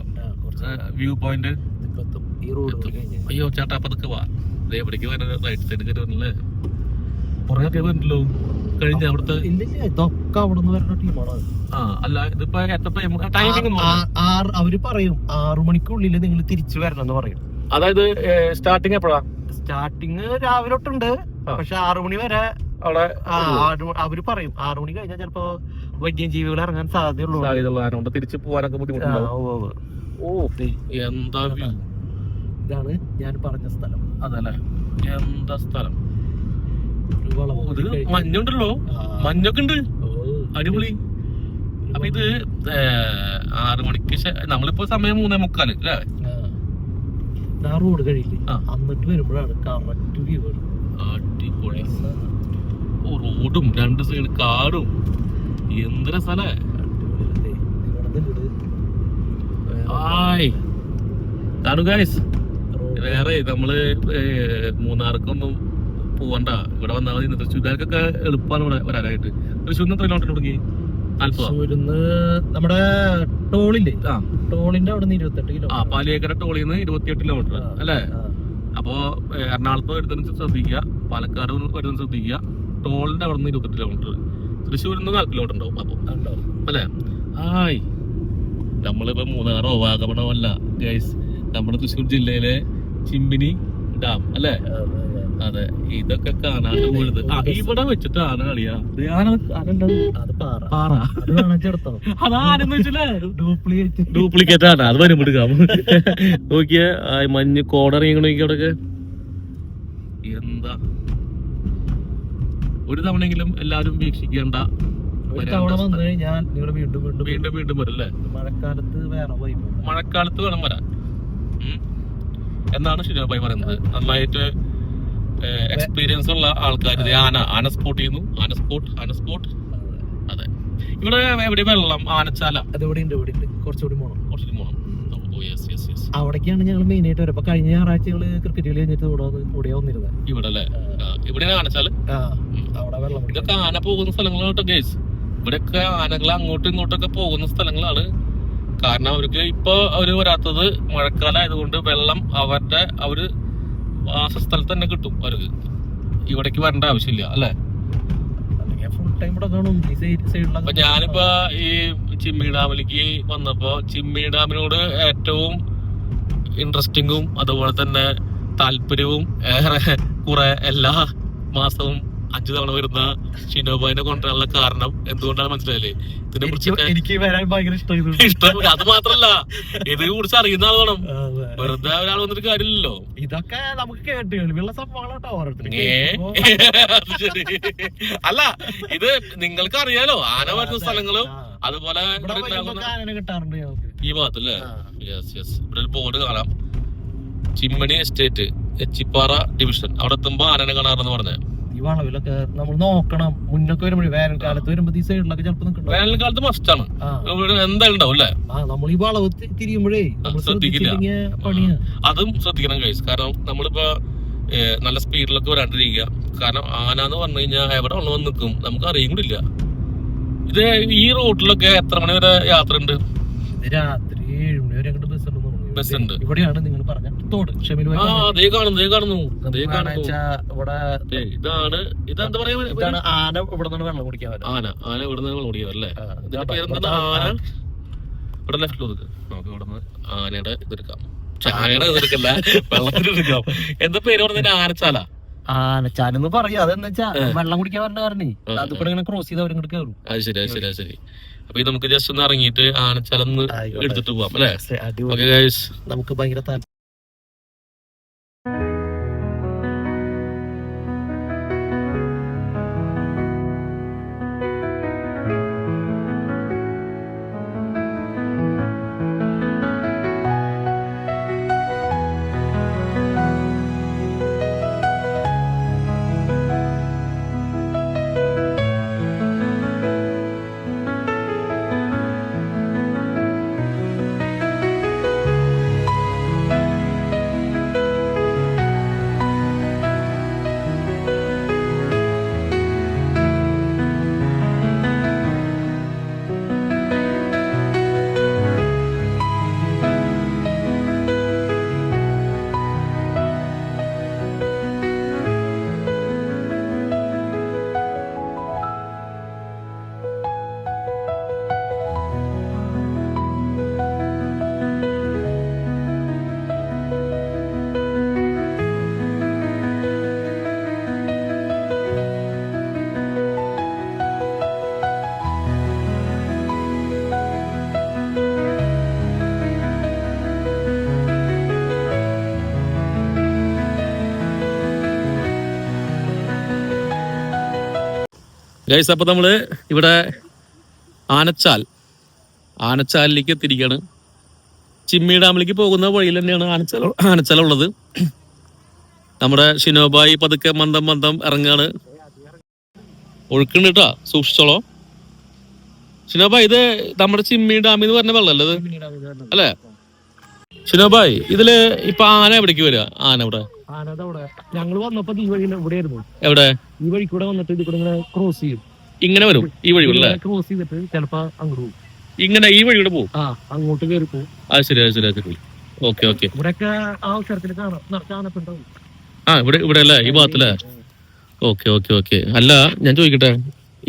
വ്യൂ പോയിന്റ്? അയ്യോ ചേട്ടാ, അപ്പൊ അതൊക്കെ വാ. എവിടേക്ക് വരുന്നത്? റൈറ്റ് സൈഡ് കയറുന്നല്ലേ? കൊറേ വരുന്നല്ലോ കഴിഞ്ഞ അവിടുത്തെ. അല്ല ഇതിപ്പോ ടൈമിംഗ് അവര് പറയും 6 മണിക്കുള്ളിൽ നിങ്ങൾ തിരിച്ചു വരണം എന്ന് പറയും. അതായത് സ്റ്റാർട്ടിങ് എപ്പോഴാ? സ്റ്റാർട്ടിങ് രാവിലെ തൊട്ടുണ്ട്, പക്ഷെ 6 മണി വരെ അവിടെ അവര് പറയും. 6 മണി കഴിഞ്ഞാൽ ചിലപ്പോ വന്യജീവികൾ ഇറങ്ങാൻ സാധ്യതയുള്ളൂ. തിരിച്ചു പോകാനൊക്കെ ബുദ്ധിമുട്ടുണ്ടാവും. ഓ എന്താ വ്യൂ! ഇതാണ് ഞാൻ പറഞ്ഞ സ്ഥലം. അതല്ലേ? എന്താ സ്ഥലം! മഞ്ഞുണ്ടല്ലോ, മഞ്ഞൊക്കെ ഉണ്ട്, അടിപൊളി. അപ്പൊ ഇത് 6 മണിക്ക് നമ്മളിപ്പോ സമയം 3:45 അല്ലേ? റോഡ് കഴിയില്ലേ, എന്നിട്ട് വരുമ്പോഴാണ് കറക്റ്റ് വ്യൂ. അടിപൊളി. റോഡും 2 സൈഡ് കാടും, എന്തൊരു സ്ഥലേ! ഗൈസ്, വേറെ നമ്മള് മൂന്നാർക്കൊന്നും പോവണ്ട, ഇവിടെ വന്നാൽ മതി. തൃശ്ശൂർക്കാർക്കൊക്കെ എളുപ്പമാണ് ഇവിടെ വരാനായിട്ട്. തൃശ്ശൂരിന് എത്ര കിലോമീറ്റർ തുടങ്ങി? 40. നമ്മുടെ ടോളില്ലേ, ടോളിന്റെ അവിടെ നിന്ന് 28 കിലോമീറ്റർ. പാലിയേക്കര ടോളിൽ നിന്ന് 28 കിലോമീറ്റർ അല്ലേ? അപ്പോ എറണാകുളത്ത് വരുന്നത് ശ്രദ്ധിക്കുക, പാലക്കാട് വരുന്നത് ശ്രദ്ധിക്കുക. ടോളിന്റെ അവിടെ നിന്ന് 28 കിലോമീറ്റർ. തൃശ്ശൂരിൽ നിന്ന് 4 കിലോമീറ്റർ ഉണ്ടാവും അപ്പൊ അല്ലേ? നമ്മളിപ്പോ മൂന്നാറോ വാഗമണോ അല്ല ഗൈസ്, നമ്മുടെ തൃശ്ശൂർ ജില്ലയിലെ ചിമ്മിനി ഡാം അല്ലേ? അതെ, ഇതൊക്കെ കാണാണ്ട് പോയത്. ഇവിടെ വെച്ചിട്ടാണ് കളിയാ. ഡ്യൂപ്ലിക്കേറ്റ് ആണ്, അത് വരുമ്പോ എടുക്കാം. നോക്കിയ മഞ്ഞ് കോടറിയണ അവിടെയൊക്കെ. എന്താ, ഒരു തവണയെങ്കിലും എല്ലാരും വീക്ഷിക്കേണ്ട. വീണ്ടും വീണ്ടും വരും അല്ലേ? മഴക്കാലത്ത് വേണം വരാൻ എന്നാണ് ഷിനാബായി പറയുന്നത്. നന്നായിട്ട് എക്സ്പീരിയൻസ് ഉള്ള ആൾക്കാർ ആന സ്പോട്ട് ചെയ്യുന്നു. ആന സ്പോട്ട്. അതെ, ഇവിടെ എവിടെ വെള്ളം? ആനച്ചാല കുറച്ചുകൂടി പോകണം. അവിടേക്കാണ് ഞങ്ങൾ മെയിൻ ആയിട്ട് വരും. കഴിഞ്ഞ ഞായറാഴ്ച ഞങ്ങള് ക്രിക്കറ്റ് കളി കഴിഞ്ഞിട്ട് ഇവിടെ വന്നിരുന്നത്. ഇവിടെ അല്ലേ? ഇവിടെ ആനച്ചാല്. അവിടെ വെള്ളം ഇതൊക്കെ ആന പോകുന്ന സ്ഥലങ്ങളാണ് കേട്ടോ ഗൈസ്. ഇവിടെയൊക്കെ ആനകൾ അങ്ങോട്ടും ഇങ്ങോട്ടൊക്കെ പോകുന്ന സ്ഥലങ്ങളാണ്. കാരണം അവർക്ക് ഇപ്പൊ അവര് വരാത്തത് മഴക്കാലം ആയതുകൊണ്ട് വെള്ളം അവര് വാസസ്ഥലത്ത് തന്നെ കിട്ടും. അവർക്ക് ഇവിടേക്ക് വരേണ്ട ആവശ്യമില്ല അല്ലെ? അപ്പൊ ഞാനിപ്പോ ഈ ചിമ്മി ഡാമിലേക്ക് വന്നപ്പോ ചിമ്മി ഡാമിനോട് ഏറ്റവും ഇൻട്രസ്റ്റിംഗും അതുപോലെ തന്നെ താല്പര്യവും ഏറെ കുറെ എല്ലാ മാസവും 5 തവണ വരുന്ന ഷിനോബായിനെ കൊണ്ടുവരാനുള്ള കാരണം എന്തുകൊണ്ടാണ് മനസ്സിലായില്ലേ? ഇതിനെ കുറിച്ച് എനിക്ക് വരാൻ ഭയങ്കര ഇഷ്ടം. അത് മാത്രല്ല, ഇതിനെ കുറിച്ച് അറിയുന്ന ആൾ വേണം. വെറുതെ ഒരാൾ വന്നിട്ട് കാര്യമില്ലല്ലോ. ഇതൊക്കെ നമുക്ക് കേട്ടുള്ള സംഭവങ്ങളാട്ടോ. അല്ല, ഇത് നിങ്ങൾക്ക് അറിയാലോ, ആന വരുന്ന സ്ഥലങ്ങളും അതുപോലെ കിട്ടാറുണ്ട് ഈ ഭാഗത്തല്ലേ? ഇവിടെ ഒരു ബോർഡ് കാണാം, ചിമ്മണി എസ്റ്റേറ്റ് എച്ചിപ്പാറ ഡിവിഷൻ. അവിടെ എത്തുമ്പോ ആനനെ കാണാറെന്ന് പറഞ്ഞേ. ഈ വളവിലൊക്കെ നമ്മൾ നോക്കണം. മുന്നൊക്കെ വരുമ്പോഴേ വേനൽക്കാലത്ത് വരുമ്പോ ഈ സൈഡിലൊക്കെ ചിലപ്പോ നിൽക്കണം. വേനൽക്കാലത്ത് മസ്റ്റാണ്, എന്തായാലും ഉണ്ടാവും അല്ലേ? നമ്മൾ ഈ വളവ് തിരിയുമ്പോഴേ ശ്രദ്ധിക്കില്ല. പണിയാ. അതും ശ്രദ്ധിക്കണം ഗൈസ്. കാരണം നമ്മളിപ്പോ നല്ല സ്പീഡിലൊക്കെ വരാണ്ടിരിക്കുക. കാരണം ആന എന്ന് പറഞ്ഞു കഴിഞ്ഞാൽ എവിടെ ഉള്ളവൻ നിൽക്കും നമുക്ക് അറിയും കൂടില്ല. ഇത് ഈ റോഡിലൊക്കെ എത്ര മണി വരെ യാത്ര ഉണ്ട്? രാത്രി 7 മണി വരെ ബസ് ഉണ്ട്. ഇവിടെയാണ് നിങ്ങൾ പറഞ്ഞ തോട്. കാണുന്നു. ഇതെന്താ പറയാ? ആന ഇവിടെ നിന്ന് വെള്ളം കുടിക്കാൻ. ആന ഇവിടെ നിന്ന് വെള്ളം കുടിക്കാൻ അല്ലേ? ആന ഇവിടെ ലെഫ്റ്റിൽ ഒതുക്ക്. നമുക്ക് ഇവിടെ നിന്ന് ആനയുടെ ഇതെടുക്കാം. ചായയുടെ ഇതെടുക്കല്ല, വെള്ളത്തിന് എടുക്കാം. എന്താ പേര് പറഞ്ഞ? ആനച്ചാല. ആനച്ചാലെന്ന് പറയാ. അതെന്ന് വെച്ചാ വെള്ളം കുടിക്കാൻ പറഞ്ഞ കാരണേ അതിപ്പോ ഇങ്ങനെ ക്രോസ് ചെയ്ത് അവരിങ്ങോട്ട് കയറും. അത് ശരി അത് ശരി അത് ശരി. അപ്പൊ ഇത് നമുക്ക് ജസ്റ്റ് ഒന്ന് ഇറങ്ങിയിട്ട് ആനച്ചാലൊന്ന് എടുത്തിട്ട് പോവാം അല്ലേ? ഓക്കെ ഗൈസ്, നമുക്ക് ഭയങ്കര താല്പര്യം. ഗൈസ്, അപ്പൊ നമ്മള് ഇവിടെ ആനച്ചാലിലേക്ക് എത്തിയിരിക്കുകയാണ്. ചിമ്മി ഡാമിലേക്ക് പോകുന്ന വഴിയിൽ തന്നെയാണ് ആനച്ചാലുള്ളത്. നമ്മുടെ ഷിനോബായി പതുക്കെ മന്ദം ഇറങ്ങാണ്. ഒഴുക്കുണ്ട് കേട്ടോ, സൂക്ഷിച്ചോളോ. ഷിനോബായ്, ഇത് നമ്മുടെ ചിമ്മി ഡാമിൽ നിന്ന് പറഞ്ഞ വെള്ളമല്ലേ ഇത് അല്ലേ? ഷിനോബായ്, ഇതില് ഇപ്പൊ ആന എവിടേക്ക് വരിക? ആന ഇവിടെ ഞങ്ങൾ വന്നപ്പോ ഈ വഴി ഇവിടെ ആയിരുന്നു. എവിടെ? ഈ വഴി കൂടെ വന്നിട്ട് ഇത് കൂടെ ഇങ്ങനെ ക്രോസ് ചെയ്യും. ഇങ്ങനെ വരും ഈ വഴി അല്ലേ? ക്രോസ് ചെയ്തിട്ട് ചിലപ്പോ അങ്ങോട്ട് പോകും. ഇങ്ങനെ ഈ വഴിയുടെ പോകും. അങ്ങോട്ട് കയറി പോകും. അത് ശരി അത് ശരി അത് ശരി. Okay okay. ഇവിടെയൊക്കെ ആ അവസരത്തിൽ കാണാം. ഇവിടെ അല്ലേ, ഈ ഭാഗത്തല്ലേ? Okay okay okay. അല്ല, ഞാൻ ചോദിക്കട്ടെ,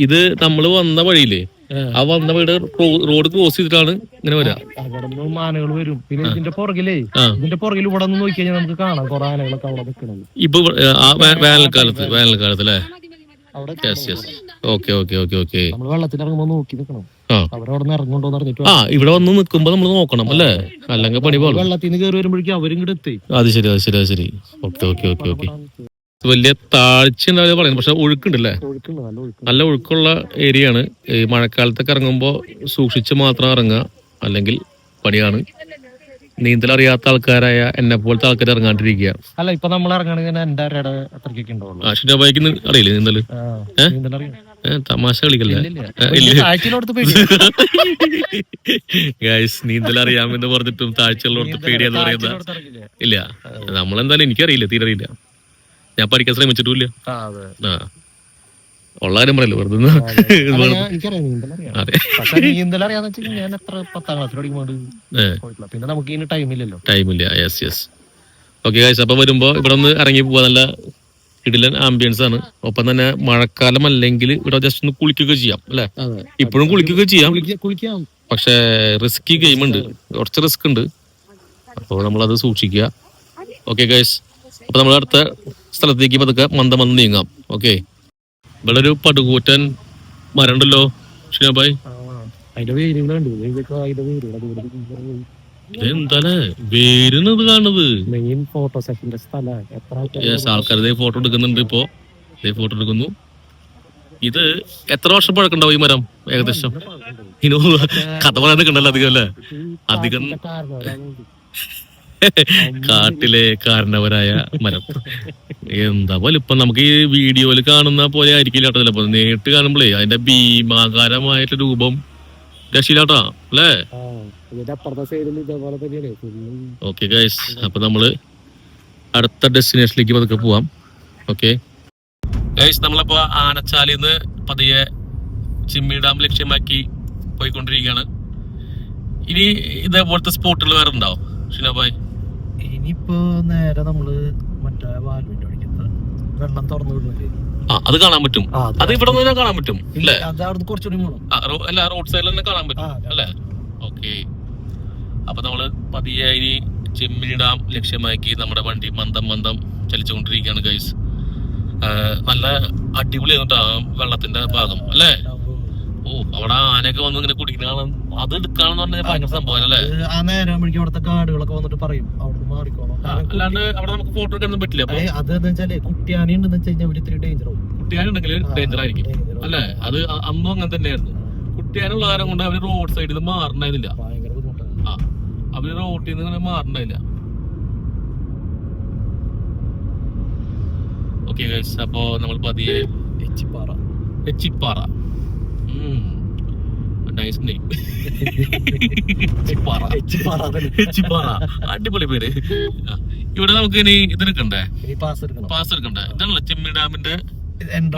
ഇത് നമ്മള് വന്ന വഴിയില്ലേ, ആ വന്ന വഴിയുടെ റോഡ് ക്രോസ് ചെയ്തിട്ടാണ് ഇങ്ങനെ വരാ? അവിടെ നിന്ന് ആനകൾ വരും. പിന്നെ ഇതിന്റെ പുറകിൽ ഇവിടെ നിന്ന് നോക്കി കഴിഞ്ഞാൽ നമുക്ക് കാണാം കുറെ ആനകളൊക്കെ അവിടെ നിൽക്കുന്നത്. ഇപ്പൊ വേനൽക്കാലത്ത് അല്ലേ? Okay okay okay okay. നമ്മൾ വെള്ളത്തിൽ ഇറങ്ങുമ്പോ നോക്കി നിൽക്കണം. അവരവിടെ നിന്ന് ഇറങ്ങുണ്ടോന്ന് അറിഞ്ഞിട്ട് ഇവിടെ വന്ന് നിൽക്കുമ്പോ നമ്മൾ നോക്കണം അല്ലേ? അല്ലെങ്കിൽ പണി പോലെ. വെള്ളത്തിൽ നിന്ന് കയറി വരുമ്പോഴേക്കും അവരും ഇങ്ങോട്ട് എത്തി. അത് ശരി അത് ശരി അത് ശരി. Okay okay okay okay. വലിയ താഴ്ച ഉണ്ടാവില്ല പറയുന്നത്, പക്ഷെ ഒഴുക്കുണ്ടല്ലേ? നല്ല ഒഴുക്കുള്ള ഏരിയ ആണ്. ഈ മഴക്കാലത്തൊക്കെ ഇറങ്ങുമ്പോൾ സൂക്ഷിച്ച് മാത്രം ഇറങ്ങുക, അല്ലെങ്കിൽ പണിയാണ്. നീന്തൽ അറിയാത്ത ആൾക്കാരായ എന്നെ പോലത്തെ ആൾക്കാർ ഇറങ്ങാണ്ടിരിക്കുക. അല്ല, ഇപ്പൊ നമ്മൾ ഇറങ്ങുകയാണെങ്കിൽ എന്റെ അത്രയ്ക്കൊക്കെ ഉണ്ടാവുള്ളൂ. ഷിനോബായിക്ക് അറിയില്ലേ നീന്തല്? തമാശ കളിക്കല്ലേ? ഗൈസ്, നീന്തൽ അറിയാമെന്ന് പറഞ്ഞിട്ടും താഴ്ചയുള്ളവർക്ക് പേടിയാന്ന് പറയുന്ന ഇല്ല. നമ്മളെന്തായാലും എനിക്കറിയില്ല, തീരെ അറിയില്ല. ഞാൻ പഠിക്കാൻ ശ്രമിച്ചിട്ടില്ല. ഉള്ള കാര്യം പറയല്ലോ, വെറുതെ. ടൈമില്ല. Yes yes. ഓക്കെ ഗൈസ്, അപ്പൊ വരുമ്പോ ഇവിടെ ഒന്ന് ഇറങ്ങി പോവാ. നല്ല കിടിലൻ ആംബിയൻസ് ആണ്. ഒപ്പം തന്നെ മഴക്കാലം അല്ലെങ്കിൽ ഇവിടെ ജസ്റ്റ് ഒന്ന് കുളിക്കുകയൊക്കെ ചെയ്യാം അല്ലെ? ഇപ്പോഴും കുളിക്കുകയൊക്കെ ചെയ്യാം, പക്ഷെ റിസ്കി ഗെയിം ഉണ്ട്, കുറച്ച് റിസ്ക് ഉണ്ട്. അപ്പോൾ നമ്മളത് സൂക്ഷിക്കുക. ഓക്കെ ഗൈസ്, അപ്പൊ നമ്മൾ അടുത്ത സ്ഥലത്തേക്ക് പതുക്കെ മന്ദം നീങ്ങാം. ഓക്കെ, ഇവിടെ ഒരു പടുകൂറ്റൻ മരം ഉണ്ടല്ലോ ഷിനോബായ്. എന്താലേ വേരുന്നത് കാണുന്നത്? ആൾക്കാർ ഫോട്ടോ എടുക്കുന്നുണ്ട്. ഇപ്പോ ഫോട്ടോ എടുക്കുന്നു. ഇത് എത്ര വർഷം പഴക്കണ്ടാവും ഈ മരം? ഏകദേശം ഇനി കഥ പറയാൻ നിൽക്കണ്ടല്ലോ അധികം അല്ലേ? അധികം കാട്ടിലെ കാരണവരായ മരം. എന്താ വലിപ്പം, നമുക്ക് ഈ വീഡിയോയിൽ കാണുന്ന പോലെ ആയിരിക്കില്ല കേട്ടോ ചിലപ്പോ. നേരിട്ട് കാണുമ്പോഴേ അതിന്റെ ഭീമാകാരമായിട്ട് രൂപം രക്ഷയില്ലാട്ടാ അല്ലേ? ഓക്കെ ഗൈസ്, അപ്പൊ നമ്മള് അടുത്ത ഡെസ്റ്റിനേഷനിലേക്ക് പതുക്കെ പോവാം. ഓക്കെ ഗൈസ്, നമ്മളിപ്പോ ആനച്ചാലിന്ന് പതിയെ ചിമ്മി ഡാം ലക്ഷ്യമാക്കി പോയിക്കൊണ്ടിരിക്കുകയാണ്. ഇനി ഇതേപോലത്തെ സ്പോട്ടുകൾ വേറെ ഉണ്ടാവും ഷിനോബായ്? ഇനിയിപ്പോ നേരെ നമ്മള് മറ്റേ വാൽവിന്റെ അടിക്കുന്നത് വെള്ളം തുറന്നു വിടുന്നില്ലേ, അത് കാണാൻ പറ്റും. അത് ഇവിടെ നിന്ന് കാണാൻ പറ്റും അല്ലേ? കുറച്ചുകൂടി അല്ല, റോഡ് സൈഡിൽ തന്നെ കാണാൻ പറ്റും അല്ലേ? ഓക്കെ, അപ്പൊ നമ്മള് പതിയെ ഇനി ചിമ്മിനി ഡാം ലക്ഷ്യമാക്കി നമ്മുടെ വണ്ടി മന്ദം ചലിച്ചുകൊണ്ടിരിക്കുകയാണ് ഗൈസ്. നല്ല അടിപൊളിയായിരുന്നു ആ വെള്ളത്തിന്റെ ഭാഗം അല്ലേ. ഓ അവിടെ ആനയൊക്കെ വന്ന് ഇങ്ങനെ കുടിക്കുന്ന കാണാൻ, അത് എടുക്കാന്ന് പറഞ്ഞാൽ ഭയങ്കര സംഭവം അല്ലേ. ആ നേരം അവിടുത്തെ കാടുകളൊക്കെ വന്നിട്ട് പറയും അവിടെ മാറിക്കോണം. അല്ലാണ്ട് അവിടെ നമുക്ക് ഫോട്ടോ എടുക്കാനൊന്നും പറ്റില്ല. അതെന്ന് വെച്ചാല് കുട്ടിയാന ഉണ്ടെന്ന് വെച്ച് കഴിഞ്ഞാൽ ഇത്തിരി ഡേഞ്ചർ ആവും. കുട്ടിയാന ഉണ്ടെങ്കിൽ ഡേഞ്ചർ ആയിരിക്കും അല്ലേ. അത് അന്നും അങ്ങനെ തന്നെയായിരുന്നു. കുട്ടിയാനുള്ള കാര്യം കൊണ്ട് അവര് റോഡ് സൈഡിൽ മാറണ്ടായിരുന്നില്ല. ഭയങ്കര ബുദ്ധിമുട്ടാണ്. അവര് റോഡിൽ നിന്ന് ഇങ്ങനെ മാറണ്ടായില്ല. ഓക്കെ ഗൈസ്, അപ്പോ നമ്മൾ പതിയെ എച്ചിപ്പാറ നൈസ് നെയിം എച്ചിപ്പാറ, അടിപൊളി പേര്. ഇവിടെ നമുക്ക് ഇനി ഇതെടുക്കണ്ടേ, പാസ് എടുക്കണ്ടേ. ഇതാണല്ലോ ചെമ്മീൻ ഡാമിന്റെ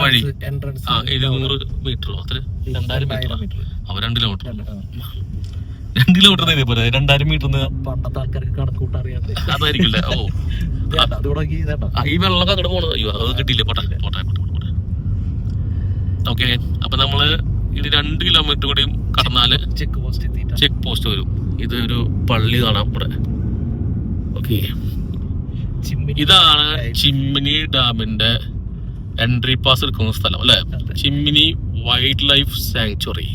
വഴി. 700 മീറ്ററോ അത്ര, 2000 മീറ്റർ. അവ 2 കിലോമീറ്റർ 2 കിലോമീറ്റർ പോലെ 2000 മീറ്റർ പണ്ടത്തെ ആൾക്കാർക്ക് കണക്കൂട്ട് അറിയാതെ അതായിരിക്കില്ല. ഓ ഈ വെള്ളമൊക്കെ അങ്ങോട്ട് പോണത്. അയ്യോ അത് കിട്ടിയില്ലേ. പോട്ടെ. ഓക്കെ, അപ്പൊ നമ്മള് ഇനി 2 കിലോമീറ്റർ കൂടിയും കടന്നാല് ചെക്ക് പോസ്റ്റ് വരും. ഇത് ഒരു പള്ളി കാണാം ഇവിടെ. ഓക്കെ, ഇതാണ് ചിമ്മിനി ഡാമിന്റെ എൻട്രി പാസ് എടുക്കുന്ന സ്ഥലം അല്ലെ. Chimmini wild life sanctuary.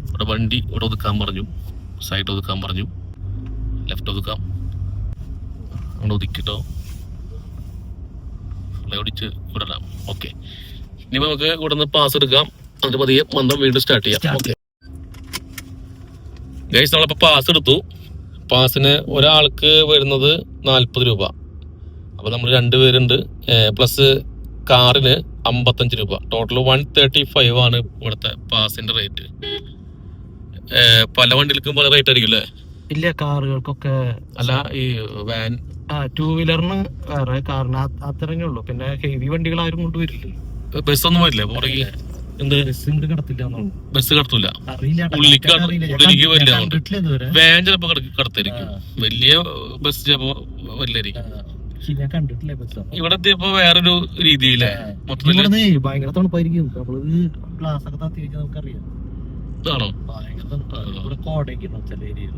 ഇവിടെ വണ്ടി ഇവിടെ ഒതുക്കാൻ പറഞ്ഞു, സൈഡ് ഒതുക്കാൻ പറഞ്ഞു, ലെഫ്റ്റ് ഒതുക്കാം, അവിടെ ഒതുക്കിട്ടോ ഓടിച്ച് വിടണം. ഓക്കെ, ഇനി നമുക്ക് ഇവിടെ നിന്ന് പാസ് എടുക്കാം. എന്നിട്ട് പതിയെ മന്ദം വീണ്ടും സ്റ്റാർട്ട് ചെയ്യാം. ഓക്കെ ഗൈസ്, നമ്മളിപ്പോ പാസ് എടുത്തു. പാസിന് ഒരാൾക്ക് വരുന്നത് 40 രൂപ. അപ്പൊ നമ്മൾ 2 പേരുണ്ട്, പ്ലസ് കാറിന് 55 രൂപ. ടോട്ടൽ 135 ആണ് ഇവിടുത്തെ പാസിന്റെ റേറ്റ്. പല വണ്ടികൾക്കും പല റേറ്റ് ആയിരിക്കും അല്ലേ. ഇല്ല, കാറുകൾക്കൊക്കെ അല്ല, ഈ വാൻ 2 വീലറിന് വേറെ, കാറിന് അത്രേ ഉള്ളൂ. പിന്നെ ഹെവി വണ്ടികൾ ആരും കൊണ്ടുവരില്ലേ. ബസ്സൊന്നും വരില്ല പുറകെ. എന്ത് ബസ് കടത്തില്ല, ബസ് കടത്തൂല. അറിയില്ല, വാൻ ചിലപ്പോ കടത്തായിരിക്കും. വലിയ ബസ് ചിലപ്പോ വരില്ലായിരിക്കും. ഞാൻ കണ്ടിട്ടില്ല ബസ്. ഇവിടെ എത്തിയപ്പോ വേറൊരു രീതിയില്ലേ, മൊത്തത്തില് ഭയങ്കര തണുപ്പായിരിക്കും. നമ്മള് ഗ്ലാസ് ഒക്കെ തത്തി വെച്ചാൽ നമുക്കറിയാം. ആണോ? ഭയങ്കര തണുപ്പാണ് ഇവിടെ. കോടയൊക്കെ ചില ഏരിയയിൽ.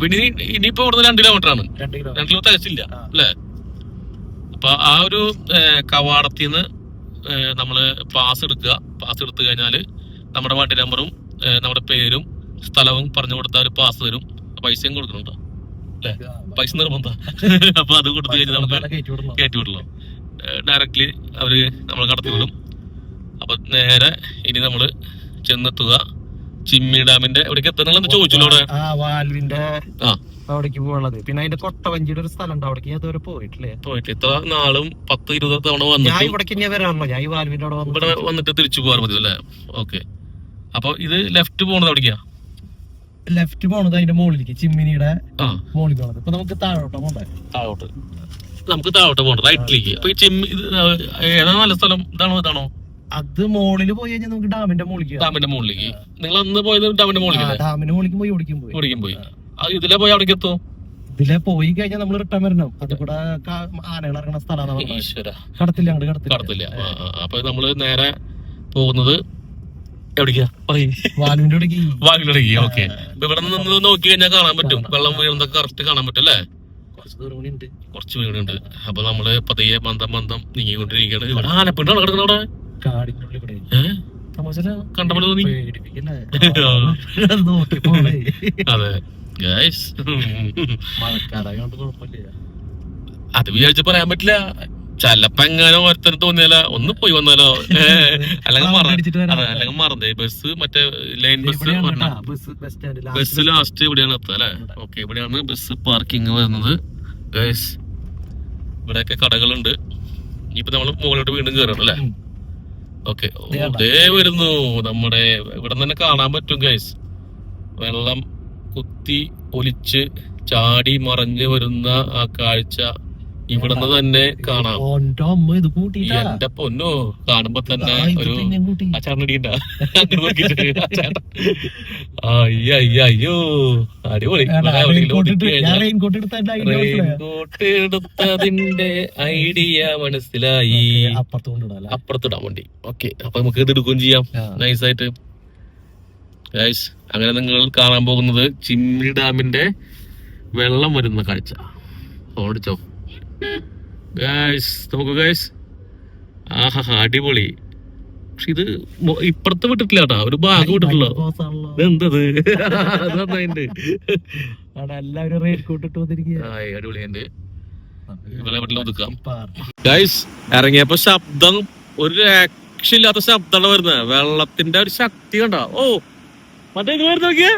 പിന്നെ ഇനിയിപ്പോ ഇവിടുന്ന് 2 കിലോമീറ്റർ ആണ്. 2 കിലോമീറ്റർ തികച്ചില്ല അല്ലേ. അപ്പൊ ആ ഒരു കവാടത്തിന്ന് നമ്മള് പാസ് എടുക്കുക. പാസ് എടുത്തു കഴിഞ്ഞാല് നമ്മുടെ വണ്ടി നമ്പറും നമ്മുടെ പേരും സ്ഥലവും പറഞ്ഞു കൊടുത്താൽ ഒരു പാസ് തരും. പൈസയും കൊടുക്കുന്നുണ്ടോ അല്ലേ? പൈസ നിർബന്ധം. അപ്പൊ അത് കൊടുത്തു കഴിഞ്ഞാൽ നമുക്ക് കയറ്റി വിടണം. ഡയറക്റ്റ്ലി അവര് നമ്മൾ കടത്തി വിടും. അപ്പൊ നേരെ ഇനി നമ്മള് ചെന്നെത്തുക ചിമ്മി ഡാമിന്റെ എവിടേക്ക് എത്തുന്ന ചോദിച്ചല്ലോ. വാൽവിന്റെ അവിടേക്ക് പോകാനുള്ളത്. പിന്നെ അതിന്റെ കൊട്ടവഞ്ചിയുടെ ഒരു സ്ഥലം ഉണ്ട്, അവിടേക്ക് അതുവരെ പോയിട്ടില്ലേ. ഇത്ര നാളും 10-20 തവണ വന്നിട്ട് ഞാൻ ഇവിടേക്ക് വരാറുള്ളൂ. ഞാൻ ഈ വാൽവിന്റെ അവിടെ ഇവിടെ വന്നിട്ട് തിരിച്ചു പോകാൻ മതി അല്ലേ. ഓക്കെ, അപ്പൊ ഇത് ലെഫ്റ്റ് പോണത് എവിടേക്കാ? ലെഫ്റ്റ് പോണത് അതിന്റെ മുകളിലേക്ക്, ചിമ്മിനിയുടെ മുകളിൽ പോണത്. ഇപ്പൊ നമുക്ക് താഴോട്ട് പോകണ്ടേ? നമുക്ക് താഴോട്ട് പോകണ്ട, റൈറ്റിലേക്ക്. അപ്പൊ ഈ ചിമ്മി ഏതാ നല്ല സ്ഥലം? ഇതാണോ? അത് മുകളിൽ പോയി കഴിഞ്ഞാൽ നമുക്ക് ഡാമിന്റെ മുകളിലേക്ക്. നിങ്ങൾ അന്ന് പോയത് ഡാമിന്റെ മുകളിലേക്ക് പോയി ഓടിക്കും പോയി. ഇതിലെ പോയി അവിടേക്ക് എത്തും. ഇതിലെ പോയി കഴിഞ്ഞാൽ നമ്മൾ റിട്ടേൺ വരണം. അത് കൂടെ ആനകൾ ഇറങ്ങുന്ന സ്ഥലമാണ്. കടത്തില്ല. അപ്പൊ നമ്മള് നേരെ പോകുന്നത് എവിടേക്കാ? വാൽവിന്റെ. ഓക്കെ, ഇവിടെ നിന്ന് നോക്കി കഴിഞ്ഞാൽ കാണാൻ പറ്റും. വെള്ളം വീഴുന്നതൊക്കെ കറക്റ്റ് കാണാൻ പറ്റും അല്ലേ. കുറച്ച് വീടുണ്ട്. അപ്പൊ നമ്മള് പതിയെ മന്ദം നീങ്ങിക്കൊണ്ടിരിക്കുകയാണ്. ഇവിടെ ആനപ്പിണ്ടാണ് കിടക്കുന്നത്. അവിടെ കണ്ടപ്പോൾ തോന്നി. അതെ ഗൈസ്, അത് വിചാരിച്ച് പറയാൻ പറ്റില്ല. ചെലപ്പോ എങ്ങനെ ഓരോരുത്തർ തോന്നിയാലോ ഒന്ന് പോയി വന്നാലോ, അല്ലെങ്കിൽ മറന്നേ. ബസ് മറ്റേ ലൈൻ ബസ് ലാസ്റ്റ് ഇവിടെയാണ് എത്തുക അല്ലെ. ഓക്കെ, ഇവിടെയാണ് ബസ് പാർക്കിംഗ് വരുന്നത് ഗൈസ്. ഇവിടെയൊക്കെ കടകളുണ്ട്. ഇനിയിപ്പോ നമ്മള് മുകളിലോട്ട് വീണ്ടും കയറണം അല്ലെ. ഓക്കെ, ദേ വരുന്നു നമ്മുടെ. ഇവിടെ തന്നെ കാണാൻ പറ്റും ഗൈസ്, വെള്ളം കുത്തി ഒലിച്ച് ചാടി മറഞ്ഞു വരുന്ന ആ കാഴ്ച ഇവിടുന്ന് തന്നെ കാണാം. എന്റെ പൊന്നോ, കാണുമ്പോ തന്നെ ഒരു അച്ചാറിനടിയുണ്ട. അയ്യോ അടിപൊളി. റെയിൻകോട്ട് എടുത്തതിന്റെ ഐഡിയ മനസ്സിലായി. അപ്പുറത്തിടാൻ വേണ്ടി. ഓക്കെ, അപ്പൊ നമുക്ക് ഇത് എടുക്കുകയും ചെയ്യാം നൈസായിട്ട് ഗൈസ്. അങ്ങനെ നിങ്ങൾ കാണാൻ പോകുന്നത് ചിമ്മിനി ഡാമിന്റെ വെള്ളം വരുന്ന കാഴ്ച. ഓടിച്ചോ ഗൈസ്. നമുക്ക് ഗൈസ് ആഹാ അടിപൊളി. പക്ഷെ ഇത് ഇപ്പുറത്ത് വിട്ടിട്ടില്ല കേട്ടാ, ഒരു ഭാഗം വിട്ടിട്ടുള്ളൂ. ഇതെന്തത് എല്ലാവരും റെയിൻ കോട്ട് ഇട്ട് വന്നിരിക്കുക. അടിപൊളിയുണ്ട്. ഗൈസ് ഇറങ്ങിയപ്പോ ശബ്ദം ഒരു രക്ഷയില്ലാത്ത ശബ്ദമാണ് വരുന്നത്. വെള്ളത്തിന്റെ ഒരു ശക്തി കണ്ടോ? ഓ മറ്റേ ഇത് വരുന്ന നോക്കിയേ.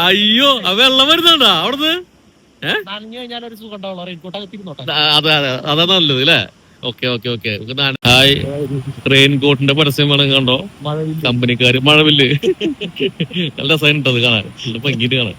അയ്യോ ആ വെള്ളം വരുന്നുണ്ടോ അവിടുന്ന്? അതെ അതെ അതാ നല്ലത് അല്ലേ? Okay okay okay. Hi, rain കോട്ടിന്റെ പരസ്യം വേണം കണ്ടോ കമ്പനിക്കാര്. മഴവില്ല് നല്ല രസമുണ്ട് അത് കാണാൻ, നല്ല ഭംഗിയിട്ട് കാണാൻ.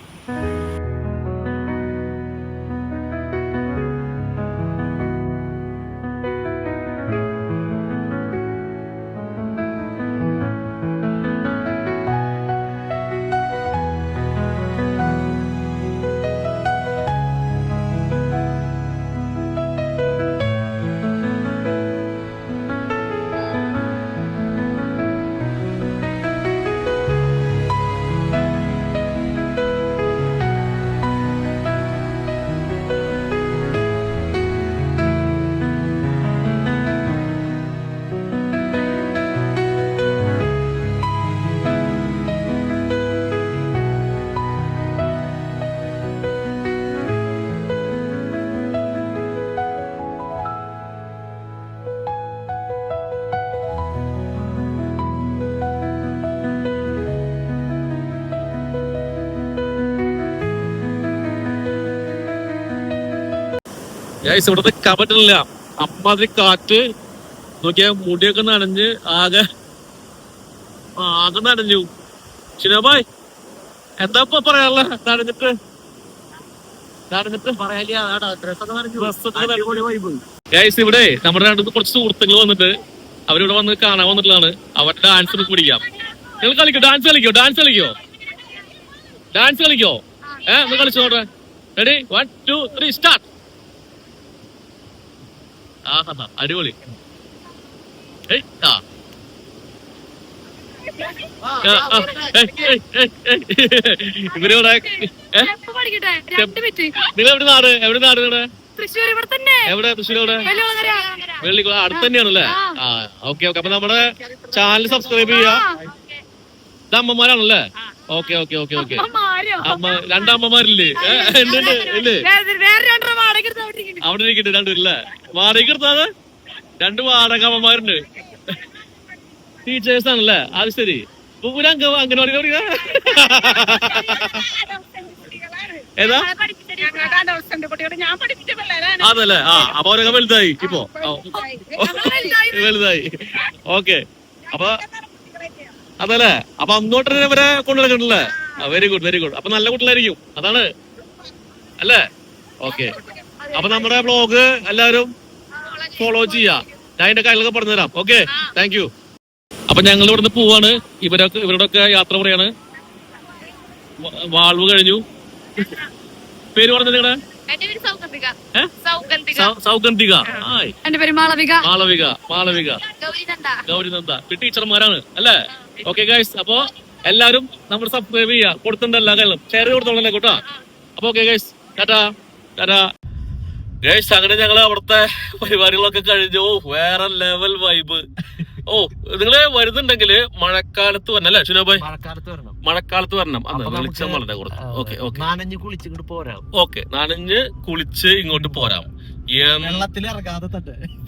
ഇവിടത്തെ കപറ്റില്ല, അമ്മാതിരി കാറ്റ് നോക്കിയാ. മുടിയൊക്കെ നനഞ്ഞ് ആകെ നനഞ്ഞു. ഷിനോബായ് എന്താ ഇപ്പൊ പറയാനുള്ള? നനഞ്ഞിട്ട് ഇവിടെ നമ്മുടെ രണ്ട് കുറച്ച് സുഹൃത്തുക്കൾ വന്നിട്ട് അവരിവിടെ വന്ന് കാണാൻ വന്നിട്ടുള്ളതാണ്. അവരുടെ ഡാൻസ് പിടിക്കാം. നിങ്ങൾ കളിക്കോ? ഡാൻസ് കളിക്കോ? ഒന്ന് കളിച്ചോട്ടെ. Ready 1 2 3 start. അടിപൊളി. ഇവരിവിടെ നിങ്ങൾ എവിടെ നാട് നിങ്ങളുടെ? എവിടെ? തൃശ്ശൂർ എവിടെ? വെള്ളിക്കുളം അടുത്ത് തന്നെയാണല്ലേ? Okay okay. അപ്പൊ നമ്മുടെ ചാനൽ സബ്സ്ക്രൈബ് ചെയ്യാ. ഇത് അമ്മമാരാണല്ലേ? Okay okay okay okay. രണ്ടമ്മമാരില്ലേ? അവിടെ ഇരിക്കട്ടെ രണ്ടുപേരല്ലേ? വാടക എടുത്താതെ 2 വാടക അമ്മമാരുണ്ട്. ടീച്ചേഴ്സ് ആണല്ലേ? അത് ശരി. അംഗനവാടി ഏതാ? അതല്ലേ? അപ്പൊ അവരൊക്കെ വലുതായി ഇപ്പൊ. വലുതായി. ഓക്കെ. അപ്പൊ അതല്ലേ? അപ്പൊ അങ്ങോട്ട് ഇവരെ കൊണ്ടുനടക്കണ്ടല്ലേ? Very good very good. അപ്പൊ നല്ല കുട്ടികളായിരിക്കും, അതാണ് അല്ലേ? ഓക്കെ. അപ്പൊ നമ്മുടെ ബ്ലോഗ് എല്ലാവരും ഫോളോ ചെയ്യാ. ഞാൻ അതിന്റെ കാര്യങ്ങളൊക്കെ പറഞ്ഞുതരാം. Okay, thank you. അപ്പൊ ഞങ്ങൾ ഇവിടുന്ന് പോവാണ്. ഇവരോടൊക്കെ യാത്ര പറയാണ്. വാൾവ് കഴിഞ്ഞു. പേര് പറഞ്ഞത് നിങ്ങളുടെ? സൗഗന്ധിക. മാളവിക ഗൗരിനന്ദ. ടീച്ചർമാരാണ് അല്ലേ? Okay guys. അപ്പൊ എല്ലാരും നമ്മൾ സബ്സ്ക്രൈബ് ചെയ്യാ. കൊടുത്തിട്ടുണ്ട് എല്ലാ കാര്യങ്ങളും. ഷെയർ കൊടുത്തോളല്ലേ കൂട്ടാ. അപ്പൊ okay guys, Tata Tata. Guys അങ്ങനെ ഞങ്ങള് അവിടുത്തെ പരിപാടികളൊക്കെ കഴിഞ്ഞു. വേറെ ലെവൽ വൈബ്. ഓ നിങ്ങള് വരുന്നുണ്ടെങ്കിൽ മഴക്കാലത്ത് വരണം അല്ലേ ഷിനോബായ്? മഴക്കാലത്ത് വരണം. വിളിച്ചാൽ വളരെ കുറച്ച്. Okay okay. നനഞ്ഞ് കുളിച്ച് ഇങ്ങോട്ട് പോരാം.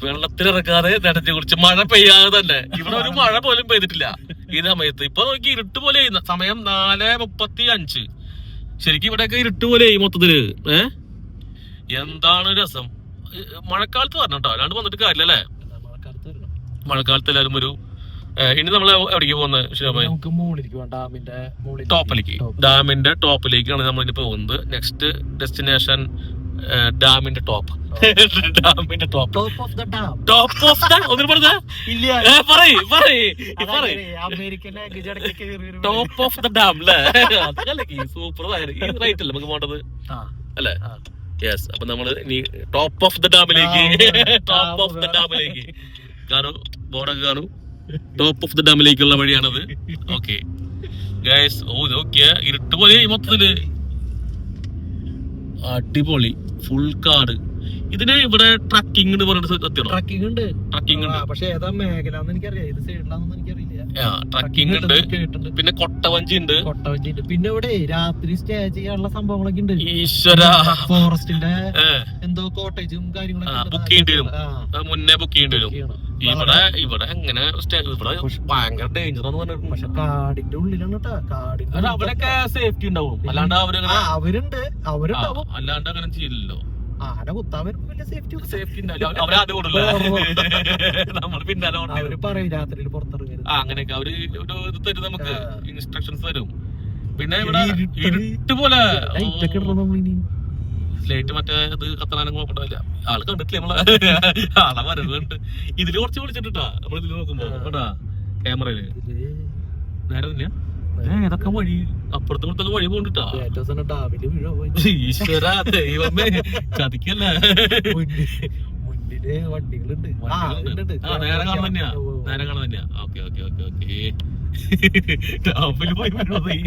വെള്ളത്തിലിറക്കാതെ നനഞ്ഞ് കുളിച്ച് മഴ പെയ്യാതെ തന്നെ. ഇവിടെ ഒരു മഴ പോലും പെയ്തിട്ടില്ല ഈ സമയത്ത്. ഇപ്പൊ നോക്കി ഇരുട്ട് പോലെ സമയം 4:35. ശരിക്കും ഇവിടെയൊക്കെ ഇരുട്ട് പോലെ മൊത്തത്തില്. എന്താണ് രസം. മഴക്കാലത്ത് വരണം കേട്ടോ, അല്ലാണ്ട് വന്നിട്ട് കാര്യമില്ല അല്ലേ? മഴക്കാലത്ത് എല്ലാവരും ഒരു ഇനി നമ്മള് എവിടേക്ക് പോകുന്നത് ഷിനോബായ്? ടോപ്പിലേക്ക്. ഡാമിന്റെ ടോപ്പിലേക്കാണ് നമ്മൾ ഇനി പോകുന്നത്. നെക്സ്റ്റ് ഡെസ്റ്റിനേഷൻ ഡാമിന്റെ ടോപ്പ്. ടോപ്പ് ഓഫ് ദ പറഞ്ഞ ടോപ്പ് ഓഫ് ദ ഡാം അല്ലേ? സൂപ്പർ. ഈ റൈറ്റ് അല്ലേ നമുക്ക് പോകേണ്ടത് അല്ലേ? യെസ്. അപ്പൊ നമ്മള് ഇനി ടോപ്പ് ഓഫ് ദ ഡാമിലേക്ക് കാണൂ. ബോർഡൊക്കെ കാണൂ. ടോപ്പ് ഓഫ് ദ ഡാമിലേക്കുള്ള വഴിയാണത്. Okay guys. ഓ നോക്കിയ ഇരുട്ട് പോലെ മൊത്തത്തില്. അടിപൊളി. ഫുൾ കാട്. ഇതിന് ഇവിടെ ട്രക്കിംഗ് എന്ന് പറഞ്ഞിട്ട് സത്യം ട്രക്കിംഗ് ഉണ്ട്. ട്രക്കിംഗ് ഉണ്ട്. പക്ഷെ ഏതാ മേഖല എനിക്കറിയാം, ഇത് സൈഡിലാണെന്ന് എനിക്കറിയില്ല. ട്രക്കിംഗ് ഉണ്ട്, പിന്നെ കൊട്ടവഞ്ചി ഉണ്ട്. പിന്നെ ഇവിടെ രാത്രി സ്റ്റേ ചെയ്യാനുള്ള സംഭവങ്ങളൊക്കെ ഉണ്ട്. ഈശ്വര, ഫോറസ്റ്റിന്റെ എന്തോ കോട്ടേജും കാര്യങ്ങളൊക്കെ ബുക്ക് ചെയ്യേണ്ടി വരും, മുന്നേ ബുക്ക് ചെയ്യേണ്ടി വരും. ഇവിടെ എങ്ങനെ ഇവിടെ ഭയങ്കര ഡേഞ്ചർ എന്ന് പറഞ്ഞിട്ടുണ്ട്. പക്ഷെ കാടിന്റെ ഉള്ളിലാണ് കേട്ടോ. കാടിന്റെ അവരൊക്കെ സേഫ്റ്റി ഉണ്ടാവും, അല്ലാണ്ട് അവരുണ്ടാവും, അല്ലാണ്ട് അങ്ങനെ ചെയ്യില്ലല്ലോ. ആന കുത്താൻ വരുമ്പോ വലിയ സേഫ്റ്റി നമ്മൾ പിന്നാലെ അവര് പറയും രാത്രിയിൽ പുറത്തിറങ്ങരുത്. അങ്ങനെയൊക്കെ അവര് ഒരു ഇത് തരും, നമുക്ക് ഇൻസ്ട്രക്ഷൻസ് തരും. പിന്നെ ഇവിടെ ഇരുട്ട് പോലെ ലൈറ്റ് മറ്റേ ഇത് കത്തനാനും കുഴപ്പമില്ല. ആള് കണ്ടിട്ടില്ല നമ്മളെ ആളെ വരവുണ്ട്. ഇതില് കുറച്ച് വിളിച്ചിട്ടാ നമ്മൾ ഇതില് നോക്കുമ്പോ കേട്ടാ ക്യാമറയില് നേരെ തന്നെയാ ഏതൊക്കെ വഴി അപ്പുറത്തും ഇപ്പുറത്തൊക്കെ വഴി പോണ്ടിട്ടാ. ഈശ്വര ദൈവമേ ചതിക്കല്ല. മുന്നില് വണ്ടികളുണ്ട്, നേരെ കാണാൻ തന്നെയാ, നേരെ കാണാൻ തന്നെയാ. Okay okay okay okay.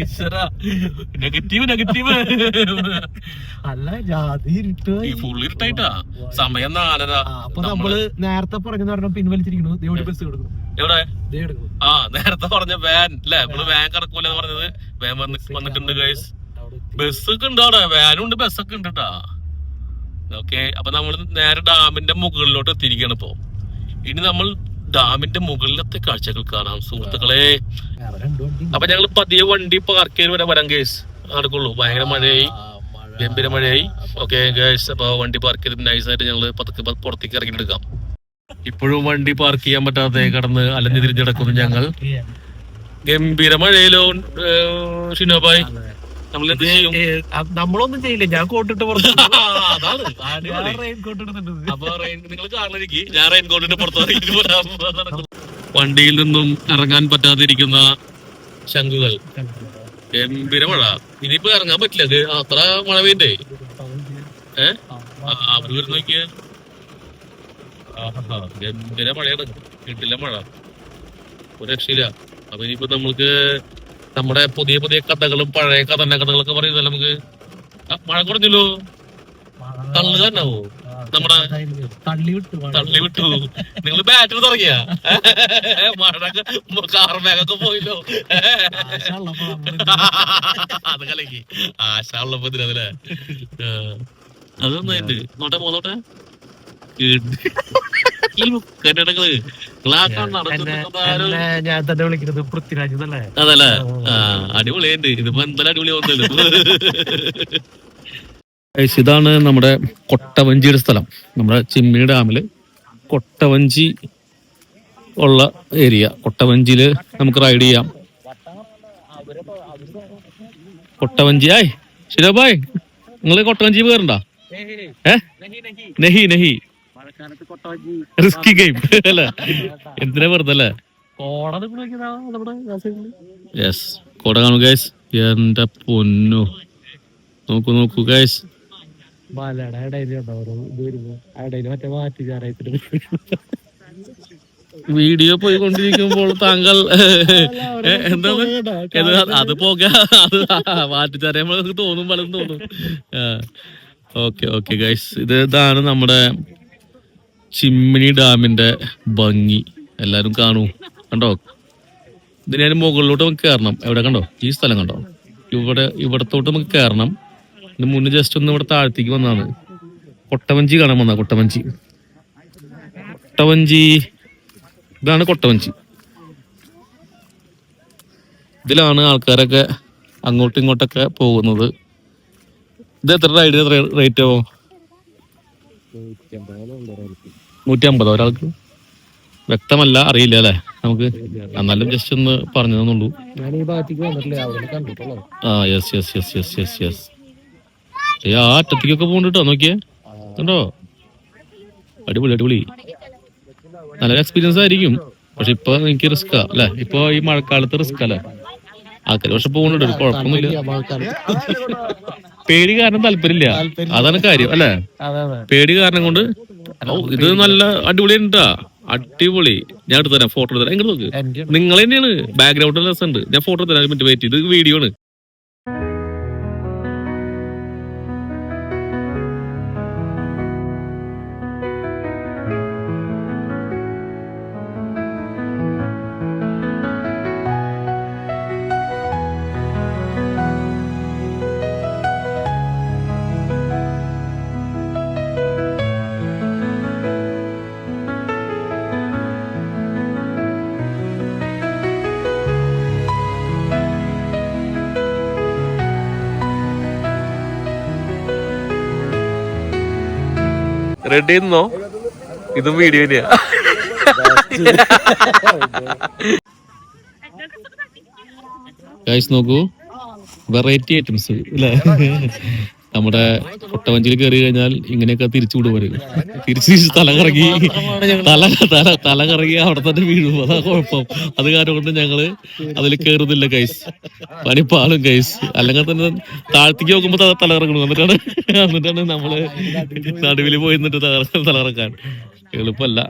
ഈശ്വര നെഗറ്റീവ് നെഗറ്റീവ്. അല്ല ജാതി ഫുൾ ഇരുട്ടായിട്ടാ. സമയം 4:30. അപ്പൊ നമ്മള് നേരത്തെ പറഞ്ഞു പറഞ്ഞ പിൻവലിച്ചിരിക്കുന്നു. ബസ് കൊടുക്കുന്നു എവിടെ? നേരത്തെ പറഞ്ഞ വാൻ അല്ലെ, നമ്മള് വാൻ കിടക്കൂല പറഞ്ഞത്. വാൻ വന്നിട്ടുണ്ട് ഗൈസ്. ബസ്സൊക്കെ ഉണ്ട് അവിടെ, വാനും ഉണ്ട്, ബസ്സൊക്കെ ഉണ്ട് കേട്ടാ. ഓക്കെ, അപ്പൊ നമ്മള് നേരെ ഡാമിന്റെ മുകളിലോട്ട് എത്തിയിരിക്കുകയാണ് ഇപ്പൊ. ഇനി നമ്മൾ ഡാമിന്റെ മുകളിലത്തെ കാഴ്ചകൾ കാണാം സുഹൃത്തുക്കളെ. അപ്പൊ ഞങ്ങൾ പതിയെ വണ്ടി പാർക്ക് ചെയ്ത് വരാം ഗൈസ്. നടക്കുള്ളൂ, ഭയങ്കര മഴയായി, ഗംഭീര മഴയായി. ഓക്കെ ഗൈസ്, അപ്പൊ വണ്ടി പാർക്ക് ചെയ്ത് നൈസായിട്ട് ഞങ്ങള് പതുക്കെ പുറത്തേക്ക് ഇറങ്ങിയെടുക്കാം. ഇപ്പോഴും വണ്ടി പാർക്ക് ചെയ്യാൻ പറ്റാതെ കടന്ന് അലഞ്ഞു തിരിഞ്ഞിടക്കുന്നു ഞങ്ങൾ. ഗംഭീര മഴയിലോ ഷിനോബായ്. നമ്മളെന്ത് ചെയ്യും? നമ്മളൊന്നും ചെയ്യില്ല, ഞാൻ കോട്ടിട്ട് അതാണ് അപ്പൊ നിങ്ങൾ കാണാനിരിക്കും, ഞാൻ റെയിൻ കോട്ടിട്ട് പുറത്ത് വണ്ടിയിൽ നിന്നും ഇറങ്ങാൻ പറ്റാതിരിക്കുന്ന ശംഖുകൾ. ഗംഭീര മഴ. ഇനിയിപ്പോ ഇറങ്ങാൻ പറ്റില്ല, അത്ര മഴ പെയ്യണ്ടേ. അവര് വരുന്ന നോക്കിയ ഗംഭീര മഴയാണ്, കിട്ടില്ല മഴ, ഒരു രക്ഷയില്ല. അപ്പൊ ഇനിയിപ്പോ നമ്മൾക്ക് നമ്മുടെ പുതിയ പുതിയ കഥകളും പഴയ കഥകളൊക്കെ പറയുന്നല്ലോ നമുക്ക്. മഴ കുറഞ്ഞല്ലോ, തള്ളു തന്നെയാവോ നമ്മുടെ തള്ളി വിട്ടു. നിങ്ങൾ ബാറ്ററി തുടങ്ങിയ മഴയൊക്കെ കാർമേഘൊക്കെ പോയില്ലോ. അത് കലക്കി ആശ ഉള്ളപ്പോ ഇതിലല്ലേ. അതൊന്നായിട്ട് നോട്ടെ പോന്നോട്ടെ. ഞാൻ തന്നെ വിളിക്കുന്നത് പൃഥ്വിരാജ് എന്നല്ലേ? അതല്ലേ, അടിപൊളിയുണ്ട്. ഇതിപ്പോ എന്തായാലും അടിപൊളി തോന്നുന്നല്ലോ. ഇതാണ് നമ്മുടെ കൊട്ടവഞ്ചിയുടെ സ്ഥലം. നമ്മുടെ ചിമ്മിനി ഡാമില് കൊട്ടവഞ്ചി ഉള്ള ഏരിയ. കൊട്ടവഞ്ചിയില് നമുക്ക് റൈഡ് ചെയ്യാം. കൊട്ടവഞ്ചി ആയി ശിരോഭായ്, നിങ്ങള് കൊട്ടവഞ്ചി കയറണ്ട? നെഹി നെഹി, റിസ്കി ഗെയിം അല്ലേ? എന്തിനാ വെറുതെ അല്ലേ? യെസ്, കോട കാണു ഗൈസ്. എന്റെ പൊന്നു, നോക്കൂ നോക്കൂ ഗൈസ്. വീഡിയോ പോയിക്കൊണ്ടിരിക്കുമ്പോൾ താങ്കൾ എന്താണ് അത് പോക, അത് മാറ്റിച്ചറിയുമ്പോൾ തോന്നും, പലതും തോന്നും. ഓക്കെ ഓക്കെ ഗൈസ്, ഇതാണ് നമ്മുടെ ചിമ്മിനി ഡാമിന്റെ ഭംഗി. എല്ലാരും കാണൂ, കണ്ടോ? ഇതിന് മുകളിലോട്ട് നമുക്ക് കയറണം. എവിടെ കണ്ടോ ഈ സ്ഥലം കണ്ടോ? ഇവിടത്തോട്ട് നമുക്ക് കയറണം. ഇതിന് മുന്നേ ജസ്റ്റ് ഒന്ന് ഇവിടെ താഴത്തേക്ക് വന്നാണ്. കൊട്ടവഞ്ചി കാണാൻ വന്ന കൊട്ടവഞ്ചി. ഇതാണ് കൊട്ടവഞ്ചി. ഇതിലാണ് ആൾക്കാരൊക്കെ അങ്ങോട്ടും ഇങ്ങോട്ടൊക്കെ പോകുന്നത്. ഇത് എത്ര റൈഡിന് എത്ര റേറ്റ് ആവോ? 150 ഒരാൾക്ക്? വ്യക്തമല്ല, അറിയില്ല അല്ലെ നമുക്ക്. എന്നാലും ജസ്റ്റ് ഒന്ന് പറഞ്ഞു തന്നുള്ളൂ. Yes yes yes yes yes yes. ആ അറ്റത്തേക്കൊക്കെ പോകണ്ടോ, നോക്കിയേ കണ്ടോ? അടിപൊളി അടിപൊളി, നല്ലൊരു എക്സ്പീരിയൻസ് ആയിരിക്കും. പക്ഷെ ഇപ്പൊ എനിക്ക് റിസ്കാ അല്ലെ? ഇപ്പൊ ഈ മഴക്കാലത്ത് റിസ്ക് അല്ലെ? ആൾക്കാർ പക്ഷെ പോകുന്നുണ്ട്, ഒരു കുഴപ്പമൊന്നുമില്ല. പേടി കാരണം താല്പര്യമില്ല, അതാണ് കാര്യം അല്ലെ? പേടി കാരണം കൊണ്ട്. ഇത് നല്ല അടിപൊളി ഉണ്ടാ, അടിപൊളി. ഞാൻ എടുത്തു തരാം, ഫോട്ടോ എടുത്തരാം. എങ്ങനെ നോക്ക്, നിങ്ങൾ തന്നെയാണ് ബാക്ക്ഗ്രൗണ്ട് രസമുണ്ട്. ഞാൻ ഫോട്ടോ എടുത്തരാം, മിനിറ്റ് വെയിറ്റ്. ഇത് വീഡിയോ ആണ്. റെഡി എന്നോ ഇതും വീഡിയോ തന്നെയാ. നോക്കൂ വെറൈറ്റി ഐറ്റംസ് അല്ലേ. നമ്മുടെ കൊട്ടവഞ്ചിയിൽ കയറി കഴിഞ്ഞാൽ ഇങ്ങനെയൊക്കെ തിരിച്ചു വിടുവരും. തിരിച്ച് തല കറങ്ങി അവിടെ തന്നെ വീഴും. അതാ കുഴപ്പം. അത് കാരണം കൊണ്ട് ഞങ്ങള് അതിൽ കയറുന്നില്ല ഗൈസ്. പണിപ്പാളും ഗൈസ്. അല്ലെങ്കിൽ തന്നെ താഴ്ത്തിക്ക് നോക്കുമ്പോ തല കറങ്ങണം. എന്നിട്ടാണ് നമ്മള് നടുവിൽ പോയി നിന്നിട്ട് തല കറക്കാൻ. എളുപ്പമല്ല.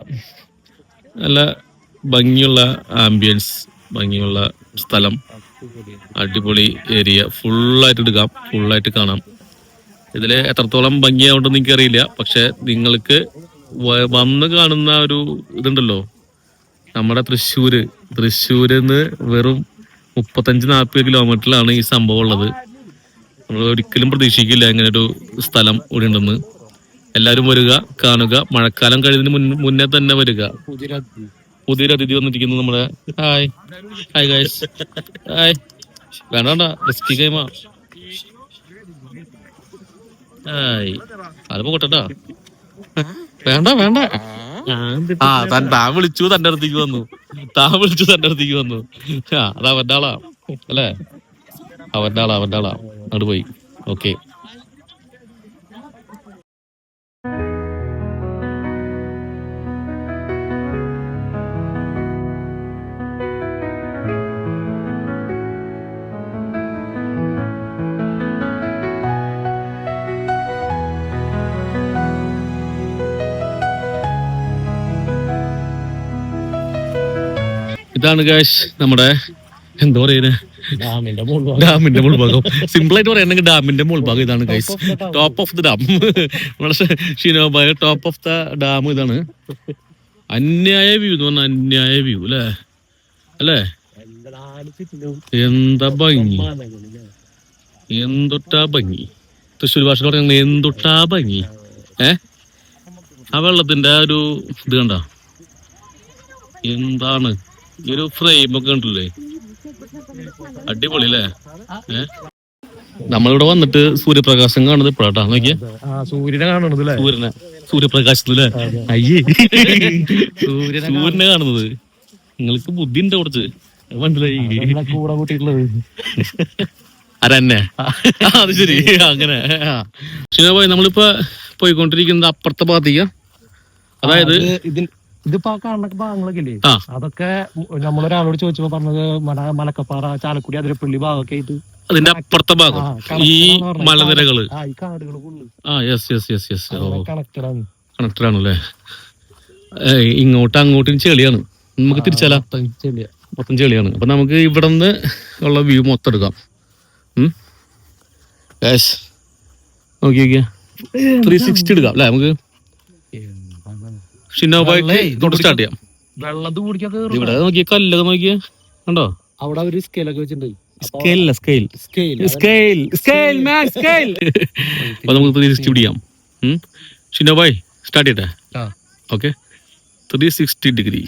നല്ല ഭംഗിയുള്ള ആംബിയൻസ്, ഭംഗിയുള്ള സ്ഥലം, അടിപൊളി ഏരിയ. ഫുള്ളായിട്ട് എടുക്കാം, ഫുള്ളായിട്ട് കാണാം. ഇതില് എത്രത്തോളം ഭംഗിയാവുണ്ടെന്ന് എനിക്കറിയില്ല. പക്ഷെ നിങ്ങൾക്ക് വന്ന് കാണുന്ന ഒരു ഇതുണ്ടല്ലോ, നമ്മുടെ തൃശ്ശൂരിന്ന് വെറും 35-40 കിലോമീറ്ററിലാണ് ഈ സംഭവം ഉള്ളത്. നമ്മൾ ഒരിക്കലും പ്രതീക്ഷിക്കില്ല ഇങ്ങനെ ഒരു സ്ഥലം ഇവിടെ ഉണ്ടെന്ന്. എല്ലാവരും വരിക, കാണുക. മഴക്കാലം കഴിയുന്നതിന് മുന്നേ തന്നെ വരിക. പുതിയൊരു അതിഥി വന്നിരിക്കുന്നു നമ്മുടെ. Hi hi guys. ഹായ്. വേണ്ട റിസ്കി ഗെയിമാ. ഹായ്. അത് പോകട്ടെട്ടാ. വേണ്ട താൻ വിളിച്ചു തന്റെ അടുത്തേക്ക് വന്നു. അത് അവന്റെ ആളാ അല്ലേ? അവന്റെ ആളാ അങ്ങോട്ട് പോയി. ഓക്കെ. ഇതാണ് ഗൈസ് നമ്മുടെ എന്താ പറയുന്നത്, ഡാമിന്റെ മുൾഭാഗം. സിമ്പിൾ ആയിട്ട് പറയുകയാണെങ്കിൽ ഡാമിന്റെ മുൾഭാഗം ഇതാണ് guys. Top of the dam. നമ്മുടെ ഷിനോബായ ടോപ്പ് ഓഫ് ദ ഡാം ഇതാണ്. അന്യായ വ്യൂ എന്ന് പറഞ്ഞാൽ അന്യായ വ്യൂ അല്ലേ? എന്താ ഭംഗി, എന്തൊട്ടാ ഭംഗി. തൃശ്ശൂർ ഭാഷ പറയുന്നത് എന്തൊട്ടാ ഭംഗി. ആ വെള്ളത്തിന്റെ ആ ഒരു ഇത് കണ്ട, എന്താണ് ഈ ഒരു ഫ്രെയിം ഒക്കെ ഉണ്ടല്ലേ, അടിപൊളി അല്ലേ? നമ്മളിവിടെ വന്നിട്ട് സൂര്യപ്രകാശം കാണുന്നത് ഇപ്പോഴാട്ടാ. നോക്കിയേ, സൂര്യപ്രകാശത്തിലേ. അയ്യേ, സൂര്യനെ കാണുന്നത്. നിങ്ങൾക്ക് ബുദ്ധി ഉണ്ട് കുറച്ച്, മനസ്സിലായി? അരന്നെ. അത് ശരി, അങ്ങനെ. ഷിനോബായ്, നമ്മളിപ്പോ പോയിക്കൊണ്ടിരിക്കുന്നത് അപ്പുറത്തെ ഭാഗത്തേക്ക്. അതായത് ഇതിപ്പോ കാണുന്ന ഭാഗങ്ങളൊക്കെ ഇല്ലേ, അതൊക്കെ നമ്മളൊരാളോട് ചോദിച്ചപ്പോ പറഞ്ഞത് മലക്കപ്പാറ, ചാലക്കുടി, അതിരപ്പള്ളി ഭാഗമൊക്കെ ആയിട്ട് അതിന്റെ അപ്പുറത്തെ ഭാഗം ഈ മലനിരകള്. കണക്റ്റഡ് ആണല്ലേ? അങ്ങോട്ടും ചെളിയാണ്. നമുക്ക് തിരിച്ചാലാ മൊത്തം ചെളിയാണ്. അപ്പൊ നമുക്ക് ഇവിടെ നിന്ന് ഉള്ള വ്യൂ മൊത്തം എടുക്കാം. നോക്കി 360 എടുക്കാം അല്ലെ? നമുക്ക് ഷിനോബായ്ക്ക് തൊട്ട് സ്റ്റാർട്ട് ചെയ്യാം. ഇവിടെ നോക്കിയ കല്ലൊക്കെ നോക്കിയ കണ്ടോ? അവിടെ ഒരു സ്കെയിലൊക്കെ വെച്ചിട്ടുണ്ട്. അപ്പൊ നമുക്ക് 360 പിടിക്കാം. ഷിനോബായ് സ്റ്റാർട്ട് ചെയ്യട്ടെ? ഓക്കെ. 360 ഡിഗ്രി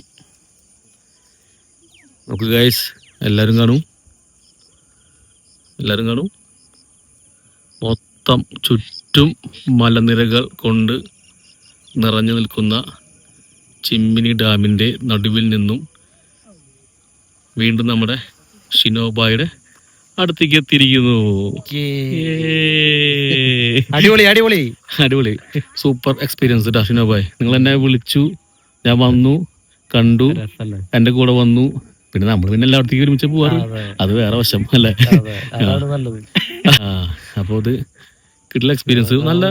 നോക്ക് ഗൈസ്. എല്ലാരും കാണും. മൊത്തം ചുറ്റും മലനിരകൾ കൊണ്ട് നിറഞ്ഞു നിൽക്കുന്ന ചിമ്മിനി ഡാമിന്റെ നടുവിൽ നിന്നും വീണ്ടും നമ്മുടെ ഷിനോബായുടെ അടുത്തേക്ക് എത്തിയിരിക്കുന്നു. അടിപൊളി സൂപ്പർ എക്സ്പീരിയൻസ് കേട്ടോ ഷിനോബായ്. നിങ്ങൾ എന്നെ വിളിച്ചു, ഞാൻ വന്നു, കണ്ടു, എന്റെ കൂടെ വന്നു. പിന്നെ നമ്മൾ പിന്നെ എല്ലായിടത്തേക്ക് ഒരുമിച്ച് പോവാറ്, അത് വേറെ വശം അല്ലേ? അപ്പൊ അത് കിട്ടില്ല എക്സ്പീരിയൻസ്. നല്ല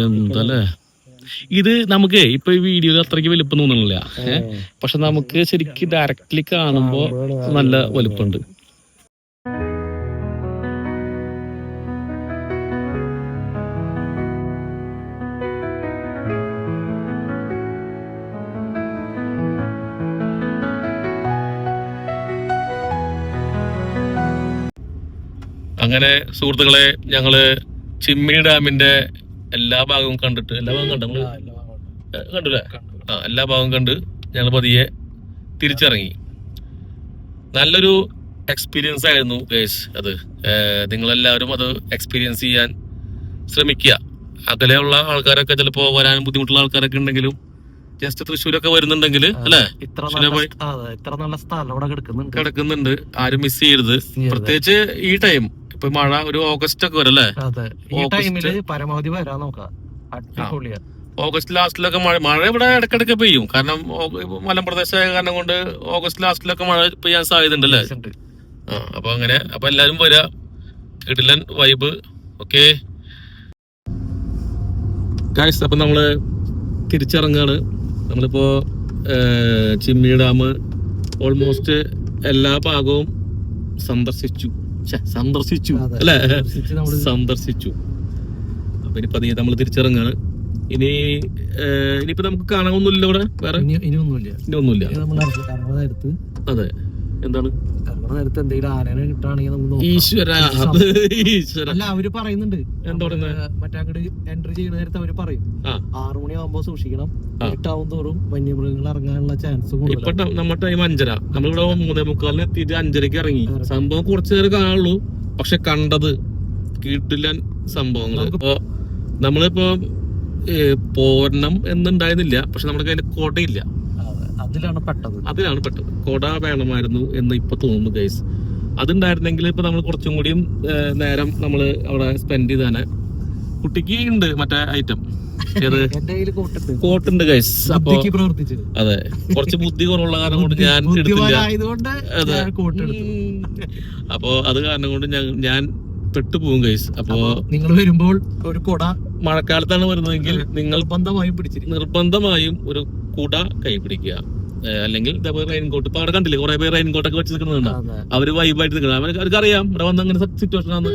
എന്തല്ലേ ഇത്. നമുക്ക് ഇപ്പൊ ഈ വീഡിയോയിൽ അത്രയ്ക്ക് വലുപ്പം തോന്നുന്നില്ല, പക്ഷെ നമുക്ക് ശരിക്കും ഡയറക്റ്റ്ലി കാണുമ്പോ നല്ല വലുപ്പമുണ്ട്. അങ്ങനെ സുഹൃത്തുക്കളെ, ഞങ്ങള് ചിമ്മിനി ഡാമിന്റെ എല്ലാ ഭാഗവും കണ്ടിട്ട്, എല്ലാ ഭാഗവും കണ്ടല്ലേ? എല്ലാ ഭാഗവും കണ്ട് ഞങ്ങൾ പതിയെ തിരിച്ചിറങ്ങി. നല്ലൊരു എക്സ്പീരിയൻസ് ആയിരുന്നു ഗൈസ് അത്. നിങ്ങളെല്ലാവരും അത് എക്സ്പീരിയൻസ് ചെയ്യാൻ ശ്രമിക്കുക. അകലെയുള്ള ആൾക്കാരൊക്കെ ചിലപ്പോ വരാൻ ബുദ്ധിമുട്ടുള്ള ആൾക്കാരൊക്കെ ഉണ്ടെങ്കിലും ജസ്റ്റ് തൃശ്ശൂരൊക്കെ വരുന്നുണ്ടെങ്കിൽ അല്ലെ ഇത്ര നല്ല സ്ഥലം അവിടെ കിടക്കുന്നുണ്ട്. ആരും മിസ് ചെയ്യരുത്. പ്രത്യേകിച്ച് ഈ ടൈം ഇപ്പൊ മഴ ഒരു ഓഗസ്റ്റ് ഒക്കെ വരും അല്ലേ? ഈ ടൈമില് പരമാവധി വരാൻ നോക്കാം. ഓഗസ്റ്റ് ലാസ്റ്റിലൊക്കെ മഴ ഇവിടെ ഇടക്കിടക്ക് പെയ്യും. കാരണം മലമ്പ്രദേശമായ കാരണം കൊണ്ട് ഓഗസ്റ്റ് ലാസ്റ്റിലൊക്കെ മഴ പെയ്യാൻ സാധ്യത ഉണ്ട് അല്ലേ? അപ്പൊ അങ്ങനെ അപ്പൊ എല്ലാരും വരാ. കിടിലൻ വൈബ്. ഓക്കെ ഗൈസ്, അപ്പൊ നമ്മള് തിരിച്ചിറങ്ങാണ്. നമ്മളിപ്പോ ചിമ്മി ഡാം ഓൾമോസ്റ്റ് എല്ലാ ഭാഗവും സന്ദർശിച്ചു അല്ലേ? സന്ദർശിച്ചു. അപ്പൊ ഇനിയിപ്പോ അതേ നമ്മള് തിരിച്ചിറങ്ങാണ്. ഇനിയിപ്പോ നമുക്ക് കാണാനൊന്നുമില്ല ഇവിടെ വേറെ. ഇനി ഒന്നുമില്ല. അതെ, എന്താണ് എന്തെങ്കിലും ആനേനെ കിട്ടുകയാണെങ്കിൽ ഈശ്വര അല്ല അവര് പറയുന്നുണ്ട്. എന്താ പറയുന്നത്? മറ്റേ അങ്ങോട്ട് എൻട്രി ചെയ്യുന്ന നേരത്തെ അവര് പറയും 6 മണിയാകുമ്പോ സൂക്ഷിക്കണം. 8 ആവും തോറും വന്യമൃഗങ്ങൾ ഇറങ്ങാനുള്ള ചാൻസ് കൂടുതൽ. ഇപ്പൊ നമ്മുടെ ടൈം 5:30. നമ്മളിവിടെ 3:45 എത്തിയിട്ട് 5:30 ഇറങ്ങി. സംഭവം കുറച്ചു നേരം കാണുള്ളൂ, പക്ഷെ കണ്ടത് കിടിലൻ സംഭവങ്ങൾ. നമ്മളിപ്പോ പോരണം എന്നുണ്ടായിരുന്നില്ല, പക്ഷെ നമ്മുടെ കയ്യിൽ കൊടയില്ല. അതിലാണ് പെട്ടത്. കൊട വേണമായിരുന്നു എന്ന് ഇപ്പൊ തോന്നുന്നു ഗൈസ്. അതുണ്ടായിരുന്നെങ്കിൽ ഇപ്പൊ നമ്മൾ കുറച്ചും കൂടിയും നേരം നമ്മള് അവിടെ സ്പെൻഡ് ചെയ്താണ്. കുട്ടിക്ക് ഉണ്ട് മറ്റേ ഐറ്റം കോട്ടുണ്ട് ഗൈസ്. അപ്പൊ അതെ, കുറച്ച് ബുദ്ധി കുറവുള്ള കാരണം കൊണ്ട് ഞാൻ എടുത്തില്ല. അപ്പൊ അത് കാരണം കൊണ്ട് ഞാൻ പെട്ടുപോകും ഗൈസ്. അപ്പോ നിങ്ങൾ വരുമ്പോൾ ഒരു കൊട, മഴക്കാലത്താണ് വരുന്നതെങ്കിൽ നിങ്ങൾ നിർബന്ധമായും ഒരു കുട കൈ പിടിക്കുക. അല്ലെങ്കിൽ റെയിൻകോട്ട്. ഇപ്പൊ അവിടെ കണ്ടില്ലേ കുറെ പേര് റെയിൻകോട്ടൊക്കെ വെച്ച് നിൽക്കുന്നുണ്ട്. അവര് വൈബായിട്ട് നിൽക്കണം. അവർക്ക് അറിയാം ഇവിടെ വന്ന് അങ്ങനെ സിറ്റുവേഷൻ ആണ്.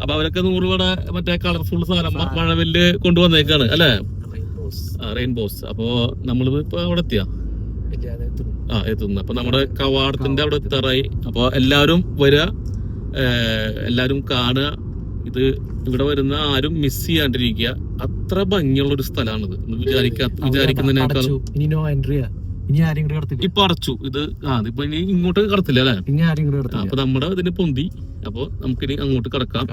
അപ്പൊ അവരൊക്കെ 100 ഇവിടെ മറ്റേ കളർഫുൾ സാധനം മഴവില്ല് കൊണ്ടുവന്നേക്കാണ് അല്ലെ? റെയിൻബോസ്. അപ്പോ നമ്മളിത് ഇപ്പൊ അവിടെ എത്തുന്നു. അപ്പൊ നമ്മുടെ കവാടത്തിന്റെ അവിടെ എത്താറായി. അപ്പൊ എല്ലാവരും വരിക, എല്ലാരും കാണുക. ഇത് ഇവിടെ വരുന്ന ആരും മിസ് ചെയ്യാണ്ടിരിക്കുക. അത്ര ഭംഗിയുള്ള ഒരു സ്ഥലമാണിത്. വിചാരിക്കുന്നതിനേക്കാളും ഇപ്പൊ അടച്ചു. ഇതിപ്പോ ഇനി ഇങ്ങോട്ട് കടത്തില്ല അല്ലെ? അപ്പൊ നമ്മുടെ ഇതിന് പൊന്തി. അപ്പൊ നമുക്കിനി അങ്ങോട്ട് കടക്കാം.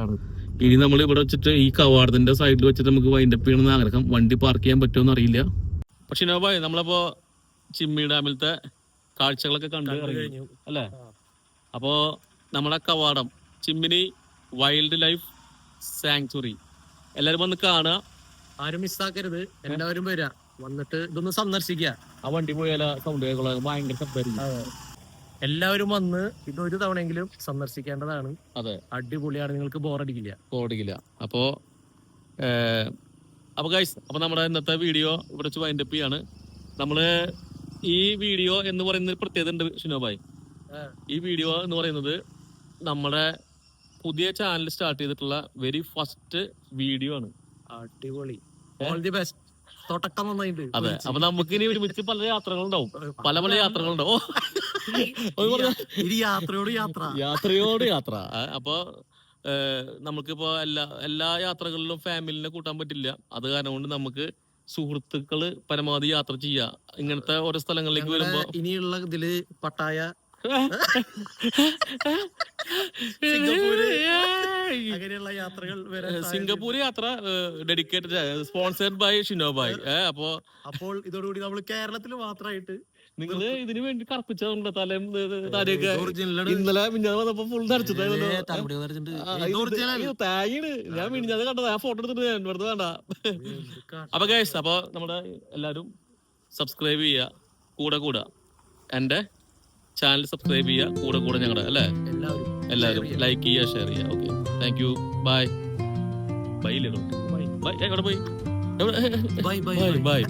ഇനി നമ്മൾ ഇവിടെ വെച്ചിട്ട് ഈ കവാടത്തിന്റെ സൈഡിൽ വെച്ചിട്ട് നമുക്ക് വൈൻഡപ്പ് ചെയ്യണമെന്ന് ആഗ്രഹം. വണ്ടി പാർക്ക് ചെയ്യാൻ പറ്റുമോ അറിയില്ല. പക്ഷെ നോബായ്, നമ്മളപ്പോ ചിമ്മി ഡാമിലത്തെ കാഴ്ചകളൊക്കെ കണ്ടു കഴിഞ്ഞു അല്ലെ? അപ്പോ നമ്മുടെ കവാടം ചിമ്മിനി വൈൽഡ് ലൈഫ് സാങ്ച്വറി എല്ലാരും വന്ന് കാണുക. ആരും മിസ്സാക്കരുത്. എല്ലാവരും വരാ, വന്നിട്ട് ഇതൊന്ന് സന്ദർശിക്കുക. ആ വണ്ടി പോയാല സൗണ്ട് ഭയങ്കര ശബ്ദമായിരിക്കും. എല്ലാവരും വന്ന് ഇതൊരു തവണയെങ്കിലും സന്ദർശിക്കേണ്ടതാണ്. അതെ, അടിപൊളിയാണ്. നിങ്ങൾക്ക് ബോറടിക്കില്ല. അപ്പോ ഗൈസ്, അപ്പൊ നമ്മുടെ ഇന്നത്തെ വീഡിയോ ഇവിടെ വെച്ച് വൈൻഡപ്പ് ചെയ്യാണ്. നമ്മള് ഈ വീഡിയോ എന്ന് പറയുന്ന ഒരു പ്രത്യേകത ഉണ്ട് ഷിനോബായ്. ഈ വീഡിയോ എന്ന് പറയുന്നത് നമ്മുടെ പുതിയ ചാനൽ സ്റ്റാർട്ട് ചെയ്തിട്ടുള്ള വെരി ഫസ്റ്റ് വീഡിയോ ആണ്. അടിപൊളി. All the best. തുടക്കം നന്നായിട്ട്. അതെ, അപ്പൊ നമുക്ക് ഇനി ഒരുമിച്ച് പല യാത്രകളുണ്ടാവും. പല യാത്രകളുണ്ടാവും. യാത്രയോട് യാത്ര. അപ്പൊ നമുക്കിപ്പോ എല്ലാ യാത്രകളിലും ഫാമിലിനെ കൂട്ടാൻ പറ്റില്ല. അത് കാരണം കൊണ്ട് നമുക്ക് സുഹൃത്തുക്കള് പരമാവധി യാത്ര ചെയ്യാ. ഇങ്ങനത്തെ ഓരോ സ്ഥലങ്ങളിലേക്ക് വരുമ്പോ ഇനിയുള്ള ഇതില് പട്ടായ, അങ്ങനെയുള്ള യാത്രകൾ സിംഗപ്പൂർ യാത്ര ഡെഡിക്കേറ്റഡ് സ്പോൺസർഡ് ബൈ ഷിനോബായ്. അപ്പോൾ ഇതോടുകൂടി നമ്മൾ കേരളത്തിൽ മാത്രമായിട്ട് നിങ്ങള് ഇതിനു വേണ്ടി കറപ്പിച്ചതുണ്ട്. തലയും താടിയൊക്കെ ഇന്നലെ മിഞ്ഞാന്ന് വന്നപ്പോ ഫുൾ ധരിച്ചിട്ടാണ്. ഞാൻ മിഞ്ഞാന്ന് കണ്ടത്. ഞാൻ ഫോട്ടോ എടുത്തിട്ട് വെറുതെ വേണ്ട. അപ്പൊ ഗൈസ്, അപ്പൊ നമ്മുടെ എല്ലാരും സബ്സ്ക്രൈബ് ചെയ്യുക. കൂടെ എന്റെ ചാനൽ സബ്സ്ക്രൈബ് ചെയ്യുക. കൂടെ ഞങ്ങളുടെ അല്ലെ എല്ലാവരും ലൈക്ക് ചെയ്യുക, ഷെയർ ചെയ്യുക. Okay, thank you. ബൈ. എവിടെ പോയി? ബൈ.